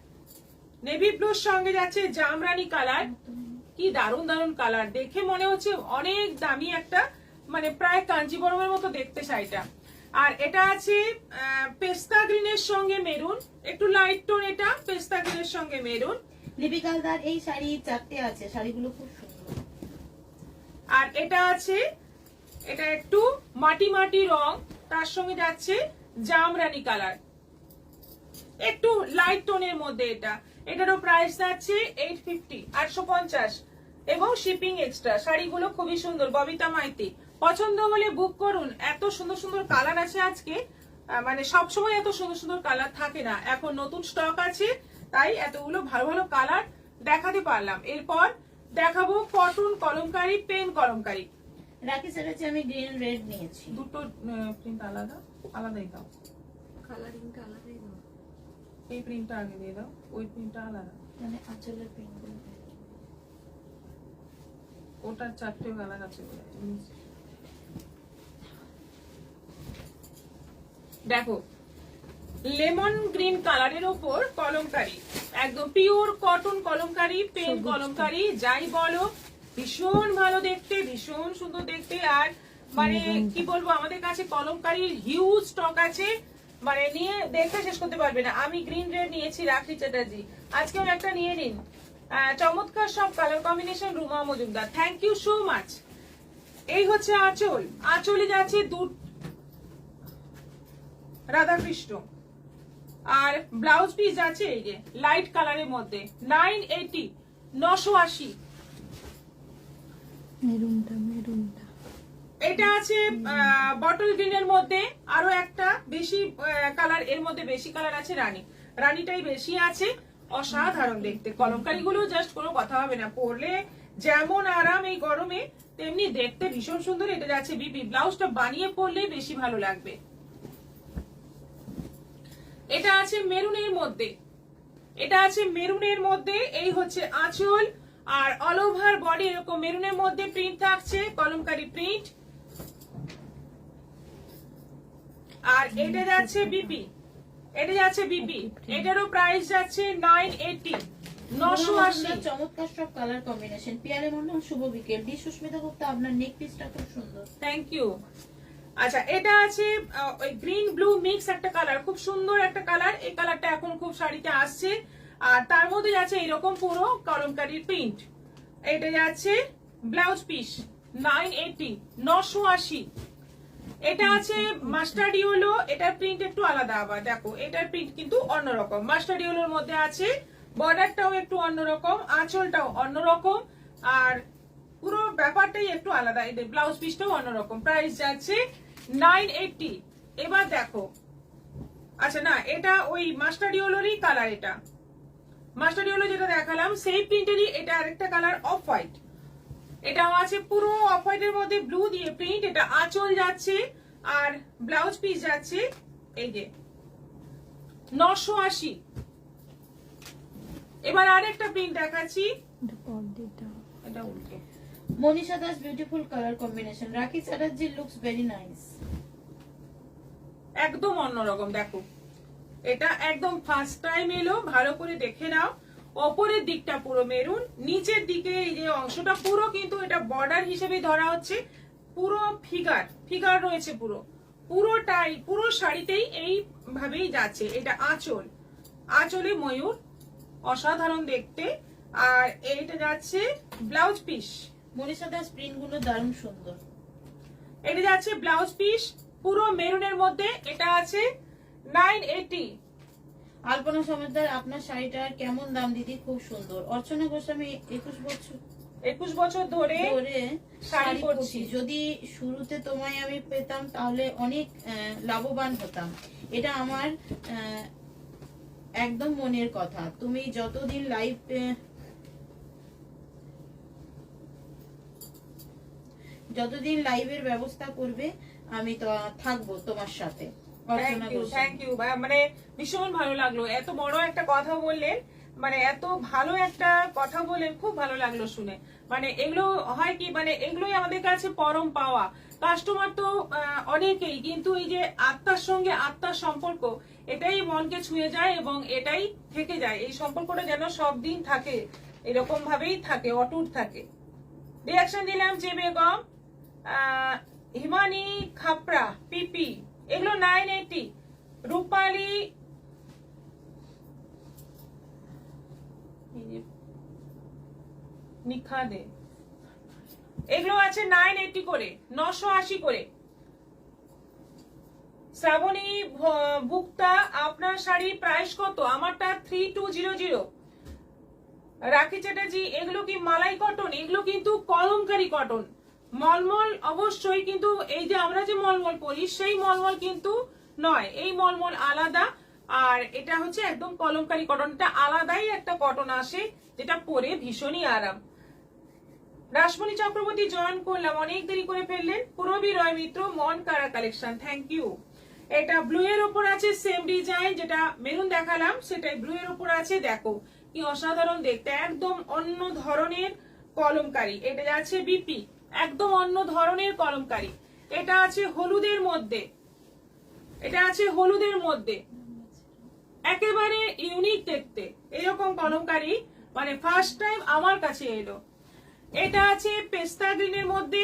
নেভি ব্লুর সঙ্গে যাচ্ছে জামরানি কালার। কি দারুণ দারুণ কালার, দেখে মনে হচ্ছে অনেক দামি একটা, মানে প্রায় কাঞ্জিবরমের মতো দেখতে শাড়িটা। আর এটা আছে পেস্তা গ্রিনের সঙ্গে মেরুন, একটু লাইট টোন, এটা পেস্তা গ্রিনের সঙ্গে মেরুন। লিপিকা দার এই শাড়ি 4টে আছে, শাড়িগুলো খুব সুন্দর। আর এটা আছে, এটা একটু মাটি মাটি রং, তার সঙ্গে যাচ্ছে জামরানি কালার, একটু লাইট টোনের মধ্যে। এটারও প্রাইস যাচ্ছে 850, 850, এবং শিপিং এক্সট্রা। শাড়িগুলো খুবই সুন্দর। ববিতা মাইতি, পছন্দ হলে বুক করুন। এত সুন্দর সুন্দর কালার আছে আজকে, মানে সবসময় এত সুন্দর সুন্দর কালার থাকে না, এখন নতুন স্টক আছে, তাই এতগুলো ভালো ভালো কালার দেখাতে পারলাম। এরপর দেখাবো কটন কলমকারি, পেন কলমকারি। রাখি সেরেছে, আমি গ্রিন রেড নিয়েছি। দুটো প্রিন্ট আলাদা, আলাদাই দাও। কালারিংটা আলাদাই দাও। এই প্রিন্টটা আগে দিয়ে দাও, ওই প্রিন্টটা আলাদা। মানে আঁচলের প্রিন্টগুলো ওটার 4টে কালার আছে। দেখো, লেমন গ্রিন কালারের ওপর কলমকারি, একদম pure cotton kalamkari, pen kalamkari, যাই বলো, ভীষণ ভালো দেখতে, ভীষণ সুন্দর দেখতে। আর মানে কি বলবো, আমাদের কাছে কলমকারির হিউজ স্টক আছে, মানে নিয়ে দেখে শেষ করতে পারবে না। আমি গ্রিন রেড নিয়েছি, রাখি চ্যাটার্জি, আজকেও একটা নিয়ে নিন। চমৎকার সব colour combination, Ruma Majumdar, thank you so much. এই হচ্ছে আঁচল, আঁচলে যাচ্ছে রাধাকৃষ্ণ, আর ব্লাউজ পিস আছে এই যে লাইট কালারের মধ্যে 980 980। মেরুনটা এটা আছে বটল গ্রিনের মধ্যে, আরো একটা বেশি কালার, এর মধ্যে বেশি কালার আছে রানীটাই বেশি আছে। অসাধারণ দেখতে, কলমকারি গুলো জাস্ট কোনো কথা হবে না, পরলে যেমন আরাম এই গরমে তেমনি দেখতে ভীষণ সুন্দর। এটা যাচ্ছে বিপি, ব্লাউজটা বানিয়ে পরলে বেশি ভালো লাগবে। এটা আছে মেরুনের মধ্যে, এটা আছে মেরুনের মধ্যে, এই হচ্ছে আঁচল আর অল ওভার বডি এরকম মেরুনের মধ্যে প্রিন্ট থাকছে, কলমকারি প্রিন্ট। আর এটা যাচ্ছে বিপি, এটা যাচ্ছে বিপি, এটারও প্রাইস যাচ্ছে 980 980। চমৎকার সব কালার কম্বিনেশন। পিয়ারে মন্ডল, শুভ বিকেল। ডি সুস্মিতা গুপ্তা, আপনার নেক পিসটা খুব সুন্দর, থ্যাংক ইউ। আচ্ছা, এটা আছে ওই গ্রিন ব্লু মিক্স একটা কালার, খুব সুন্দর একটা কালার। এই কালারটা এখন খুব শাড়িতে আসছে। আর তার মধ্যে যাচ্ছে এরকম পুরো কলমকারির প্রিন্ট। এটা যাচ্ছে ব্লাউজ পিস 980 980। এটা আছে মাস্টার্ড ইয়েলো, এটার প্রিন্ট একটু আলাদা, আবার দেখো এটার প্রিন্ট কিন্তু অন্যরকম। মাস্টার্ড ইয়েলোর মধ্যে আছে, বর্ডারটাও একটু অন্যরকম, আঁচলটাও অন্যরকম, আর পুরো ব্যাপারটাই একটু আলাদা। এই ব্লাউজ পিসটাও অন্যরকম। প্রাইস যাচ্ছে 980। এবার দেখো, আচ্ছা না, এটা ওই মাস্টার্ড ইয়েলোরই কালার, এটা মাস্টার্ড ইয়েলো যেটা দেখালাম সেই প্রিন্টেরই এটা আরেকটা কালার অফ হোয়াইট। এটাও আছে পুরো অফ হোয়াইটের মধ্যে ব্লু দিয়ে প্রিন্ট। এটা আঁচল যাচ্ছে আর ব্লাউজ পিস যাচ্ছে এই যে 980। এবার আরেকটা প্রিন্ট দেখাচ্ছি, এটা উল্টো। Manisha Das, beautiful colour combination. রাখি চ্যাটার্জি, লুকস ভেরি নাইস। একদম অন্যরকম, দেখো এটা একদম ফার্স্ট টাইম এলো, ভালো করে দেখে নাও। ওপরের দিকটা পুরো মেরুন, নিচের দিকে এই যে অংশটা পুরো কিন্তু এটা বর্ডার হিসেবে ধরা হচ্ছে, পুরো ফিগার রয়েছে পুরোটাই, পুরো শাড়িতেই এইভাবেই যাচ্ছে। এটা আঁচলে ময়ূর, অসাধারণ দেখতে। আর এইটা যাচ্ছে blouse piece. Manisha Das, print গুলো দারুণ সুন্দর। এটা যাচ্ছে ব্লাউজ পিস পুরো মেরুনের মধ্যে, এটা আছে 980। আলপনা সমাদার, আপনার শাড়িটার কেমন দাম দিদি? খুব সুন্দর। অর্চনা গোস্বামী, 21 বছর ধরে শাড়ি পরছি। যদি শুরুতে তোমায় আমি পেতাম তাহলে অনেক লাভবান হতাম। এটা আমার একদম মনের কথা। তুমি যতদিন লাইভের ব্যবস্থা করবে আমি তো থাকবো তোমার সাথে। থ্যাংক ইউ, মানে ভীষণ ভালো লাগলো, এত বড় একটা কথা বললেন, মানে এত ভালো একটা কথা বললেন, খুব ভালো লাগলো শুনে। মানে এগুলো হয় কি, মানে এগুলোই আমাদের কাছে পরম পাওয়া। কাস্টমার তো অনেকেই, কিন্তু এই যে আত্মার সঙ্গে আত্মার সম্পর্ক, এটাই মনকে ছুঁয়ে যায় এবং এটাই থেকে যায়। এই সম্পর্কটা যেন সব দিন থাকে, এরকম ভাবেই থাকে, অটুট থাকে। রিয়াকশন দিলাম যে বেগম, হিমানি খাপড়া, পিপি, এগুলো 980। রূপালী নিখা দে, এগুলো আছে 980 করে, 980 করে। শ্রাবণী ভুক্তা, আপনার শাড়ির প্রাইস কত? আমারটা 3200। রাখি চ্যাটার্জি, এগুলো কি মালাই কটন? এগুলো কিন্তু কলমকারি কটন। মলমল অবশ্যই, কিন্তু এই যে আমরা যে মলমল পরি সেই মলমল কিন্তু নয়, এই মলমল আলাদা। আর এটা হচ্ছে একদম কলমকারি কটন, এটা আলাদাই একটা কটন আসে, যেটা পরে ভীষণই আরাম। রাসমণি চক্রবর্তী জয়েন করলাম, অনেক দেরি করে ফেললেন। পুরবী রয় মিত্র, মন কারা কালেকশন, থ্যাংক ইউ। এটা ব্লু এর উপর আছে, সেম ডিজাইন যেটা মেরুন দেখালাম সেটাই ব্লু এর উপর আছে। দেখো কি অসাধারণ দেখতে, একদম অন্য ধরনের কলমকারি। এটা যাচ্ছে বিপি, একদম অন্য ধরনের কলমকারি। এটা আছে হলুদের মধ্যে, এটা আছে হলুদের মধ্যে, একেবারে ইউনিক দেখতে এরকম কলমকারি, মানে ফার্স্ট টাইম আমার কাছে এলো। এটা আছে পেস্তা গ্রিনের মধ্যে,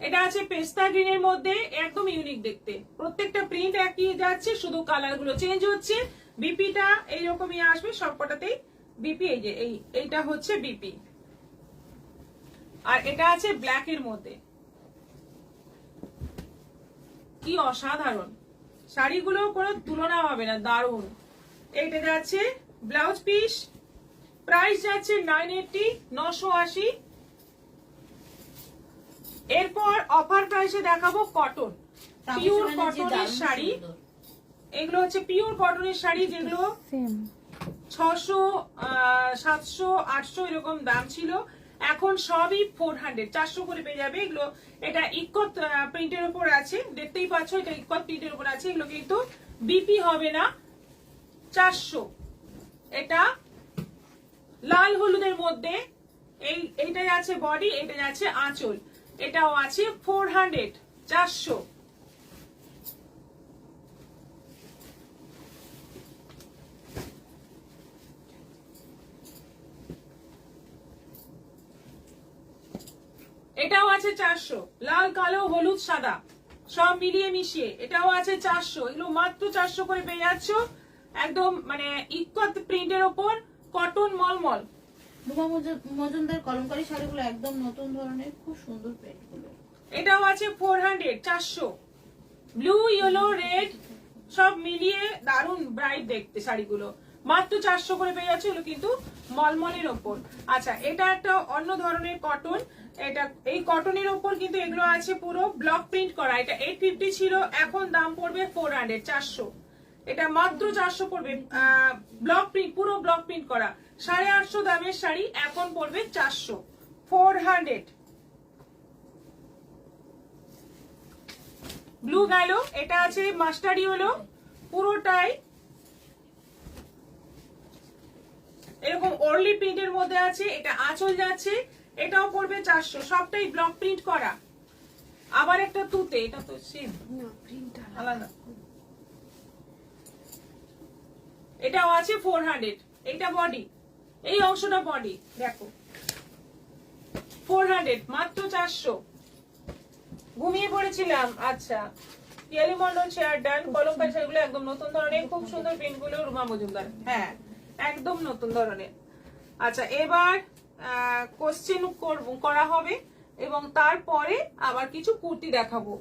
এটা আছে পেস্তা গ্রিনের মধ্যে, একদম ইউনিক দেখতে। প্রত্যেকটা প্রিন্ট একই যাচ্ছে, শুধু কালার গুলো চেঞ্জ হচ্ছে। বিপিটা এইরকমই আসবে সবকটাতেই। বিপি এই যে এইটা হচ্ছে বিপি। আর এটা আছে ব্ল্যাক এর মধ্যে, কি অসাধারণ। শাড়িগুলো কোনো তুলনা হবে না, দারুণ। এইটা যাচ্ছে ব্লাউজ পিস, প্রাইস যাচ্ছে 980, 980। এরপর অফার প্রাইসে দেখাবো কটন, পিওর কটনের শাড়ি। এগুলো হচ্ছে পিওর কটনের শাড়ি, যেগুলো 600, 700, 800 এরকম দাম ছিল, এখন সবই 400, 400 করে পেয়ে যাবে এগুলো। এটা ইকত প্রিন্টের উপর আছে, দেখতেই পাচ্ছ, এটা ইকত প্রিন্টের উপর আছে। এগুলো কিন্তু বিপি হবে না, 400। এটা লাল হলুদের মধ্যে, এইটা যাচ্ছে বডি, এটা যাচ্ছে আঁচল, এটাও আছে 400, 400। এটাও আছে 400, লাল কালো হলুদ সাদা সব মিলিয়ে মিশিয়ে এটাও আছে 400। এগুলো মাত্র 400 করে পেয়ে যাচ্ছ, একদম মানে ইকত প্রিন্টের ওপর কটন মলমল। রুমা মজুমদার কলমকারী শাড়িগুলো একদম নতুন ধরনের, খুব সুন্দর প্রিন্ট গুলো। এটাও আছে 400, 400। ব্লু, ইয়েলো, রেড সব মিলিয়ে দারুন ব্রাইট দেখতে শাড়িগুলো, মাত্র 400 করে পেয়ে যাচ্ছে। এগুলো কিন্তু মলমলের ওপর। আচ্ছা, এটা একটা অন্য ধরনের কটন, এটা এই কটনের ওপর কিন্তু এগুলো আছে পুরো ব্লক প্রিন্ট করা। এটা 850 ছিল, এখন দাম পড়বে 400, 400। এটা মাত্র 400 পড়বে, ব্লক প্রিন্ট, পুরো ব্লক প্রিন্ট করা। 850 দামের শাড়ি এখন পড়বে 400, 400। ব্লু গেল, এটা আছে মাস্টার্ড ইয়েলো, পুরোটাই এরকম অর্লি প্রিন্টের মধ্যে আছে। এটা আঁচল যাচ্ছে, এটাও পড়বে 400, সবটাই ব্লক প্রিন্ট করা। আবার একটা তুতে, এটা তো সেম আলাদা, এটাও আছে 400। এটা বডি, এই অংশটা বডি, দেখো 400, মাত্র 400। ঘুমিয়ে পড়েছিলাম। আচ্ছা, পিয়ালি মন্ডল শেয়ার ডান, কলমকারী শাড়িগুলো একদম নতুন ধরনের, খুব সুন্দর প্রিন্টগুলো, রুমা মজুমদার, হ্যাঁ একদম নতুন ধরনের। আচ্ছা, এবার কোশ্চেন করা হবে এবং তারপরে আবার কিছু কুর্তি দেখাবো।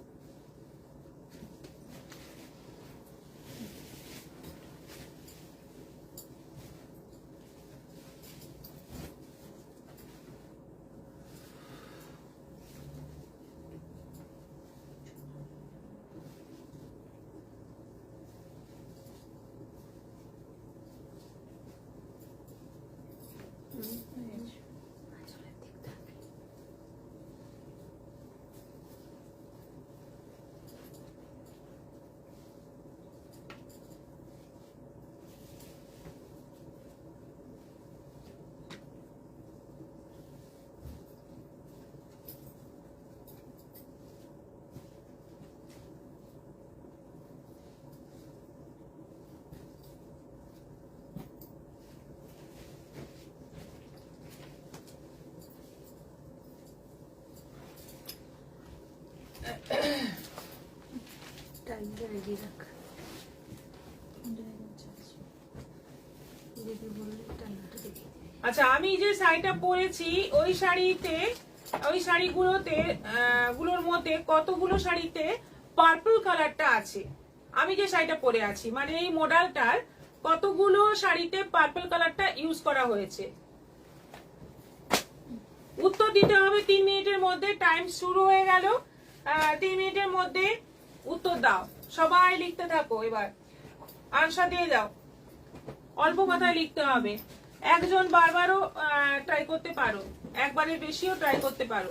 আচ্ছা, আমি যে শাড়িটা পরেছি ওই শাড়িগুলোর মধ্যে কতগুলো শাড়িতে পার্পল কালারটা আছে। আমি যে শাড়িটা পরে আছি, মানে এই মডেলটার কতগুলো শাড়িতে পার্পল কালারটা ইউজ করা হয়েছে, উত্তর দিতে হবে 3 মিনিটের মধ্যে। টাইম শুরু হয়ে গেল, 3 মিনিটের মধ্যে উত্তর দাও। সবাই লিখতে থাকো, এবার আনসার দিয়ে যাও। অল্প কথায় লিখতে হবে, একজন বারবারও ট্রাই করতে পারো, একবারের বেশিও ট্রাই করতে পারো।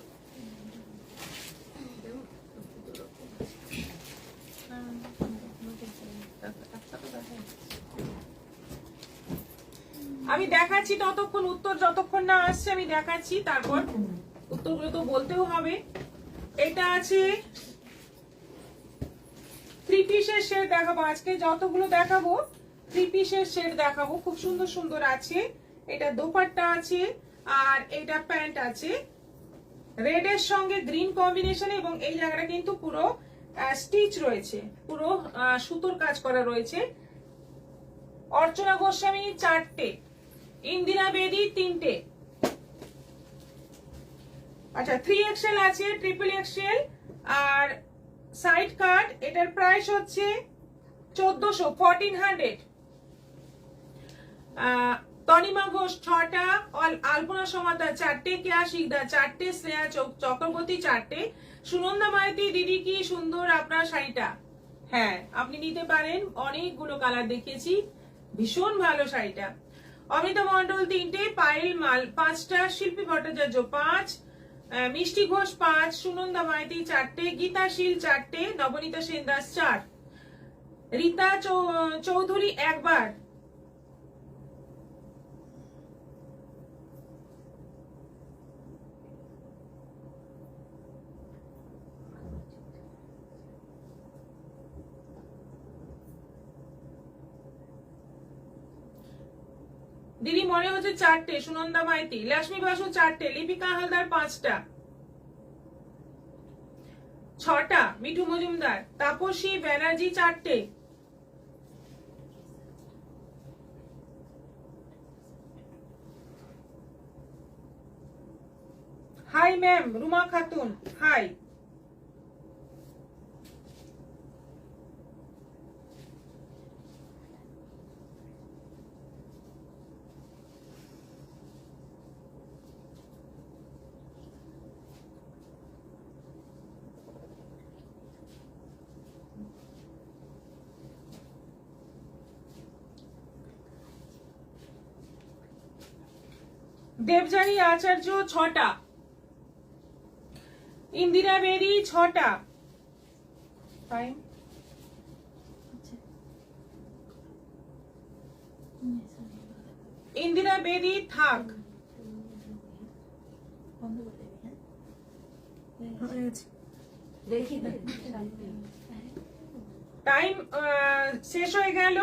আমি দেখাচ্ছি ততক্ষণ, উত্তর যতক্ষণ না আসছে আমি দেখাচ্ছি, তারপর উত্তরগুলো তো বলতেও হবে। এটা আছে 3 পিসের সেট দেখাবো আজকে, যতগুলো দেখাবো 3 পিসের সেট দেখাবো, খুব সুন্দর সুন্দর আছে। এটা দোপাট্টা আছে আর এটা প্যান্ট আছে, রেড এর সঙ্গে গ্রিন কম্বিনেশন, এবং এই জায়গাটা কিন্তু পুরো স্টিচ রয়েছে, পুরো সুতোর কাজ করা রয়েছে। অর্চনা গোস্বামী 4টে, ইন্দিরা বেদি 3টে। আচ্ছা, 3XL আছে, XXL আর সাইড কাট। এটার প্রাইস হচ্ছে 1400 1400। তনিমা ঘোষ 6টা, আলপনা সমাদার 4টে, কেয়া শিকদার 4টে, শ্রেয়া চক্রবর্তী 4টে। সুনন্দা মাইতি দিদি কি সুন্দর আপনার শাড়িটা। হ্যাঁ আপনি নিতে পারেন, অনেকগুলো কালার দেখিয়েছি, ভীষণ ভালো শাড়িটা। অমিতা মন্ডল 3টে, পায়েল মাল 5টা, শিল্পী ভট্টাচার্য 5, মিষ্টি ঘোষ 5, সুনন্দা মাইতি 4টে, গীতা শীল 4টে, নবনীতা সেনদাস 4, রীতা চৌধুরী একবার, দিদি মনে হচ্ছে 4টে, সুনন্দা মাইতি, লক্ষ্মী বাসু 4টে, লিপিকা হালদার 5টা, 6টা, মিঠু মজুমদার, তাপসী ব্যানার্জি 4টে, hi ma'am Ruma Khatun hi. Debjani Acharya 6টা, ইন্দিরা বেরি 6টা, টাইম ইন্দিরা বেরি থাক, টাইম শেষ হয়ে গেল।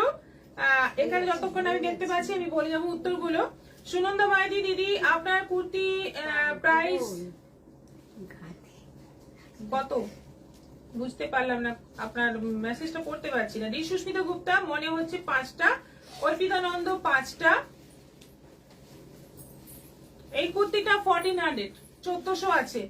এখানে যতক্ষণ আমি দেখতে পাচ্ছি আমি বলে যাবো উত্তরগুলো। সুনন্দা মাইতি দিদি আপনার কুর্তি প্রাইস কত? বুঝতে পারলাম না, আপনার মেসেজটা পড়তে পারছি না। সুস্মিতা গুপ্তা মনে হচ্ছে 5টা, অর্পিতা নন্দ 5টা। এই কুর্তিটা 1400 1400 আছে।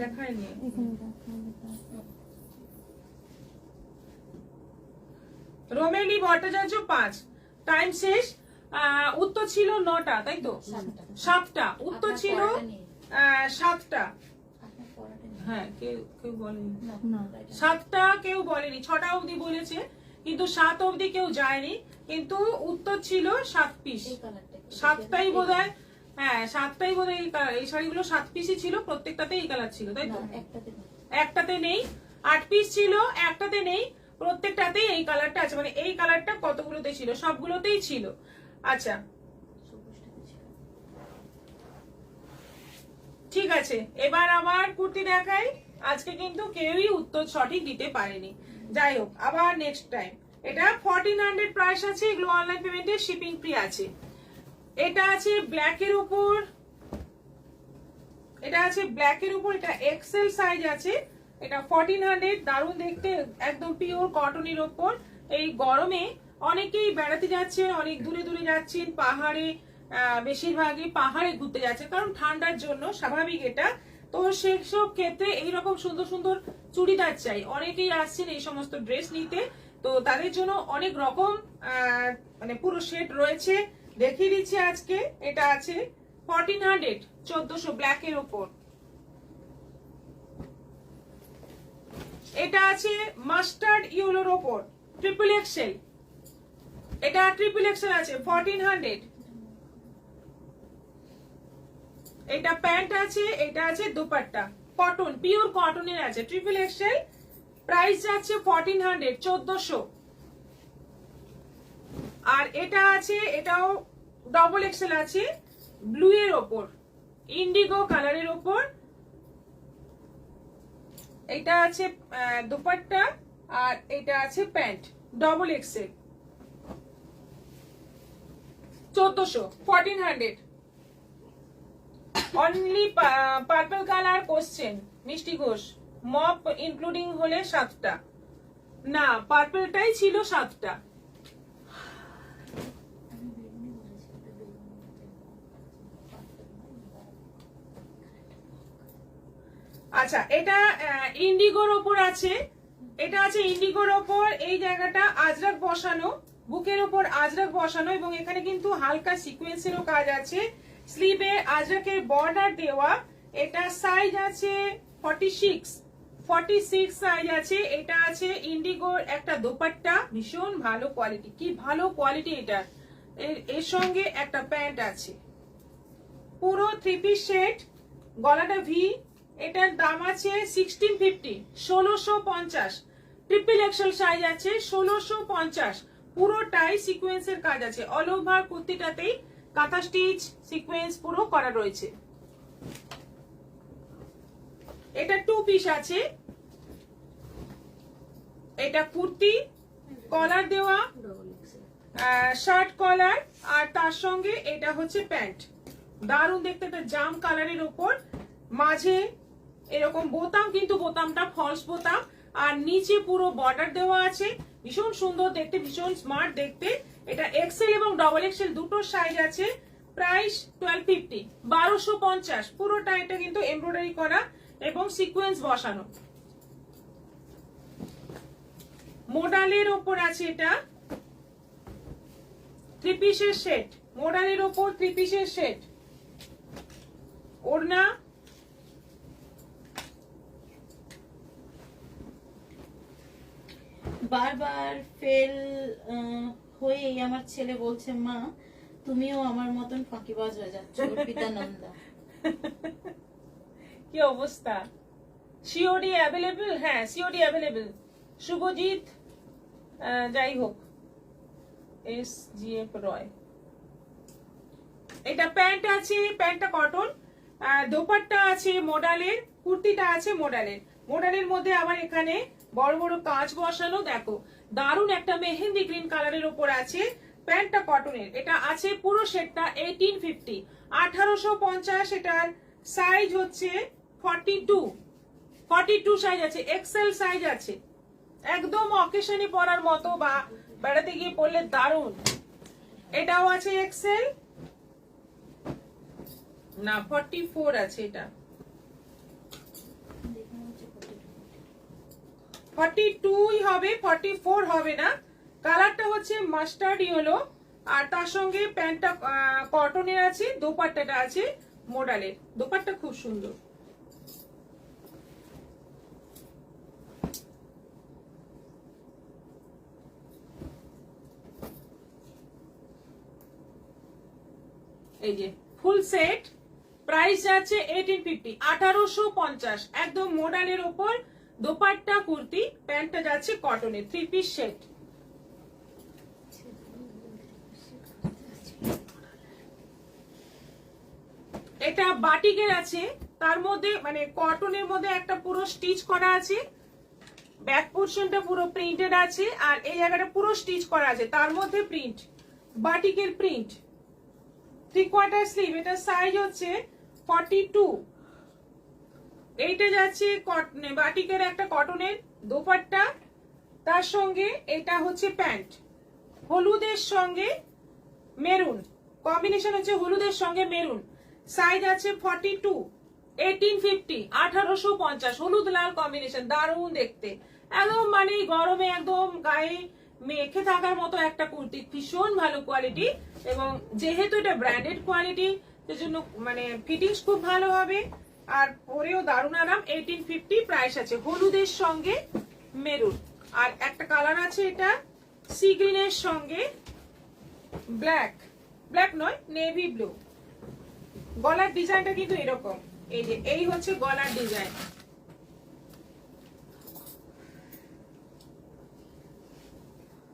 দেখায়নি রোমেলি ভট্টাচার্য 5, টাইম শেষ। উত্তর ছিল 9টা তাই তো, 7টা উত্তর ছিল, 7টা। হ্যাঁ কেউ বলেনি 7টা, কেউ বলেনি 6টা অবধি বলেছে, কিন্তু 7 অবধি কেউ যায়নি, কিন্তু উত্তর ছিল 7 পিস। 7টাই বোধহয়, হ্যাঁ 7টাই বোধহয় এই শাড়িগুলো 7 পিসই ছিল, প্রত্যেকটাতে এই কালার ছিল তাই তো? একটাতে নেই, 8 পিস ছিল, একটাতে নেই, প্রত্যেকটাতেই এই কালারটা আছে, মানে এই কালারটা কতগুলোতে ছিল, সবগুলোতেই ছিল। আচ্ছা ঠিক আছে, এবার আমার কুর্তি দেখাই। আজকে কিন্তু কেউই উত্তর সঠিক দিতে পারেনি, যাই হোক আবার নেক্সট টাইম। এটা 1400 প্রাইস আছে, এগুলো অনলাইন পেমেন্টে শিপিং ফ্রি আছে। এটা আছে ব্ল্যাকের উপর, এটা আছে ব্ল্যাকের উপর, এটা এক্সেল সাইজ আছে, এটা 1400, দারুণ দেখতে, একদম পিওর কটনের উপর। এই গরমে অনেকেই বেড়াতে যাচ্ছেন, অনেক দূরে দূরে যাচ্ছেন, পাহাড়ে, বেশিরভাগই পাহাড়ে ঘুরতে যাচ্ছে, কারণ ঠান্ডার জন্য স্বাভাবিক এটা। তো সেসব ক্ষেত্রে এইরকম সুন্দর সুন্দর চুড়িদার চাই, অনেকেই আসছেন এই সমস্ত ড্রেস নিতে, তো তাদের জন্য অনেক রকম মানে পুরো সেট রয়েছে, দেখিয়ে দিচ্ছি আজকে। এটা আছে 1400 1400 ব্ল্যাকের ওপর। এটা আছে মাস্টার্ড ইয়েলোর ওপর, ট্রিপল এক্সেল, এটা ট্রিপল এক্সেল আছে 1400। এটা প্যান্ট আছে, এটা আছে দোপাট্টা, কটন, পিওর কটনের আছে, ট্রিপল এক্সেল, প্রাইস যাচ্ছে 1400 1400। আর এটা আছে, এটাও ডবল এক্সেল আছে, ব্লু এর ওপর, ইন্ডিগো কালারের ওপর। এটা আছে দোপাট্টা, আর এটা আছে pant, double XL, 1400 1400 only. Purple colour question মিষ্টি ঘোষ, মপ ইনক্লুডিং হলে 7টা, না পার্পলটাই ছিল 7টা। আচ্ছা, এটা ইন্ডিগোর ওপর আছে, এটা আছে ইন্ডিগোর ওপর, এই জায়গাটা আজরাক বসানো, বুকের ওপর আজরাক বসানো, এবং এখানে কিন্তু হালকা সিকোয়েন্সেরও কাজ আছে। স্লিভে আজরাকের বর্ডার দেওয়া। এটা সাইজ আছে 46 সাইজ আছে। এটা আছে ইন্ডিগোর একটা দোপাট্টা, ভীষণ ভালো কোয়ালিটি, কি ভালো কোয়ালিটি এটা। এর সঙ্গে একটা প্যান্ট আছে, পুরো 3 পিস সেট, গলাটা ভি। এটার দাম আছে 1650, 1650। ট্রিপল এক্সেল সাইজ আছে 1650। পুরোটাই সিকোয়েন্সের কাজ আছে, অল ওভার কুর্তিটাতেই কাঁথা স্টিচ সিকোয়েন্স পুরো করা রয়েছে। এটা 2 পিস আছে, এটা কুর্তি, কলার দেওয়া, শার্ট কলার, আর তার সঙ্গে এটা হচ্ছে প্যান্ট। দারুণ দেখতে, একটা জাম কালারের উপর, মাঝে এরকম বোতাম, কিন্তু বোতামটা ফলস বোতাম, আর নিচে পুরো বর্ডার দেওয়া আছে। ভীষণ সুন্দর দেখতে, ভীষণ স্মার্ট দেখতে। এটা এক্সেল এবং ডবল এক্সেল দুটো সাইজ আছে। প্রাইস 1250, 1250। পুরোটা এটা কিন্তু এমব্রয়ডারি করা এবং সিকোয়েন্স বসানো। মোডালের ওপর আছে এটা 3 পিসের সেট, মোডালের ওপর 3 পিসের সেট। ওড়না, বারবার ফেল হয়েই আমার ছেলে বলছে, মা তুমিও আমার মতন ফাঁকিবাজ হয়ে যাচ্ছ। অর্পিতা নন্দা। কি অবস্থা? COD available? হ্যাঁ, সিওডি অ্যাভেলেবল। শুভজিৎ, যাই হোক, SGF রয়। এটা প্যান্ট আছে, প্যান্টটা কটন, দোপাট্টা আছে মোডালের, কুর্তিটা আছে মোডালের। মোডালের মধ্যে আবার এখানে বড় বড় কাঁচ বসানো, দেখো দারুণ একটা মেহেন্দি গ্রিন কালারের উপর আছে। প্যান্টটা কটনের, এটা আছে পুরো সেটটা 1850, 1850। এটার সাইজ হচ্ছে 42 সাইজ আছে, এক্সেল সাইজ আছে। একদম অকেশনে পরার মতো বা বেড়াতে গিয়ে পরলে দারুণ। এটাও আছে এক্সেল, না 44 আছে, এটা 42 হবে, 44 হবে না। কালারটা হচ্ছে মাস্টার্ড ইয়েলো, আর তার সঙ্গে প্যান্টটা কটনের আছে, দোপাট্টাটা আছে মোডালের। দোপাট্টা খুব সুন্দর। এই যে ফুল সেট, প্রাইস আছে 1850, 1850। একদম মোডালের ওপর দোপাট্টা কুর্তি, প্যান্টটা যাচ্ছে কটনের, 3 পিস সেট। এটা বাটিকের আছে, তার মধ্যে মানে কটনের মধ্যে একটা পুরো স্টিচ করা আছে, ব্যাক পোর্শনটা পুরো প্রিন্টেড আছে, আর এই জায়গাটা পুরো স্টিচ করা আছে, তার মধ্যে প্রিন্ট, বাটিকের প্রিন্ট। 3/4 স্লিভ, এটা সাইজ হচ্ছে 42। এইটা যাচ্ছে বাটিকের একটা কটনের দোপাট্টা, তার সঙ্গে এটা হচ্ছে প্যান্ট, হলুদের সঙ্গে মেরুন কম্বিনেশন হচ্ছে, হলুদের সঙ্গে মেরুন। সাইজ আছে 42, 1850, 1850। হলুদ লাল কম্বিনেশন, দারুণ দেখতে, একদম মানে গরমে একদম গায়ে মেখে থাকার মতো একটা কুর্তি, ভীষণ ভালো কোয়ালিটি। এবং যেহেতু এটা ব্র্যান্ডেড কোয়ালিটি, সেজন্য মানে ফিটিংস খুব ভালো হবে, আর পরেও দারুণ আরাম। 1850 প্রাইস আছে, হলুদের সঙ্গে মেরুন। আর একটা কালার আছে, এটা সি গ্রিনের সঙ্গে ব্ল্যাক, ব্ল্যাক নয় নেভি ব্লু। গলার ডিজাইনটা কিন্তু এরকম, এই যে এই হচ্ছে গলার ডিজাইন।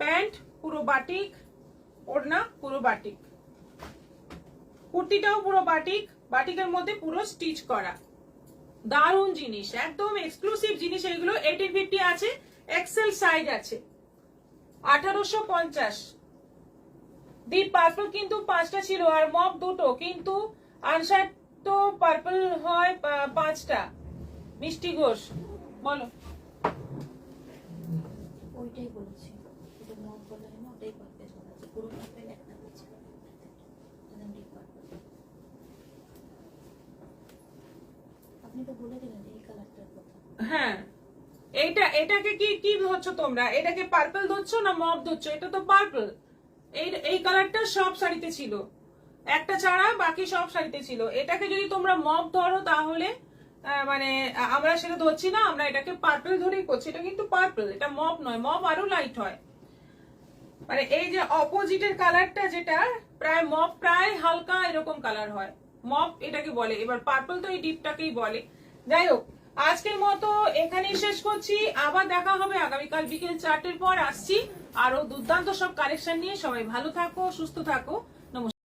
প্যান্ট পুরো বাটিক, ওড়না পুরো বাটিক, কুর্তিটাও পুরো বাটিক, বাটিকের মধ্যে পুরো স্টিচ করা। দারুণ জিনিস, একদম এক্সক্লুসিভ জিনিস এগুলো। 1850 আছে, এক্সেল সাইজ আছে, 1850। ডিপ পার্পল কিন্তু 5টা ছিল, আর মপ 2টো, কিন্তু আনসার তো পার্পল হয় 5টা। মিষ্টি ঘোষ, বলো। ওইটাই বলেছি, এটা মন বলে না, ওটাই পারফেক্ট বলা আছে। পুরো পারফেক্ট একটা আছে, একদম ডিপ পারফেক্ট। আপনি তো বলে দিলেন এই কালারটার কথা। হ্যাঁ, এটাকে কি কি ধরছো তোমরা? এটাকে পার্পল ধরছো না মব ধরছো? এটা তো পার্পল। এই কালারটা সব শাড়িতে ছিল, একটা ছাড়া বাকি সব শাড়িতে ছিল। এটাকে যদি তোমরা মব ধরো তাহলে মানে আমরা সেটা ধরছি না, আমরা এটাকে পার্পল ধরেই করছি। এটা কিন্তু পার্পল, এটা মব নয়। মব আরো লাইট হয়, মানে এই যে অপোজিটের কালারটা যেটা প্রায় মব, প্রায় হালকা এরকম কালার হয়, মব এটাকে বলে। এবার পার্পল তো এই ডিপটাকেই বলে। যাই হোক, আজকের মতো এখানেই শেষ করছি। আবার দেখা হবে আগামীকাল বিকেল 4টের পর। আসছি আরো দুর্দান্ত সব কালেকশন নিয়ে। সবাই ভালো থাকো, সুস্থ থাকো।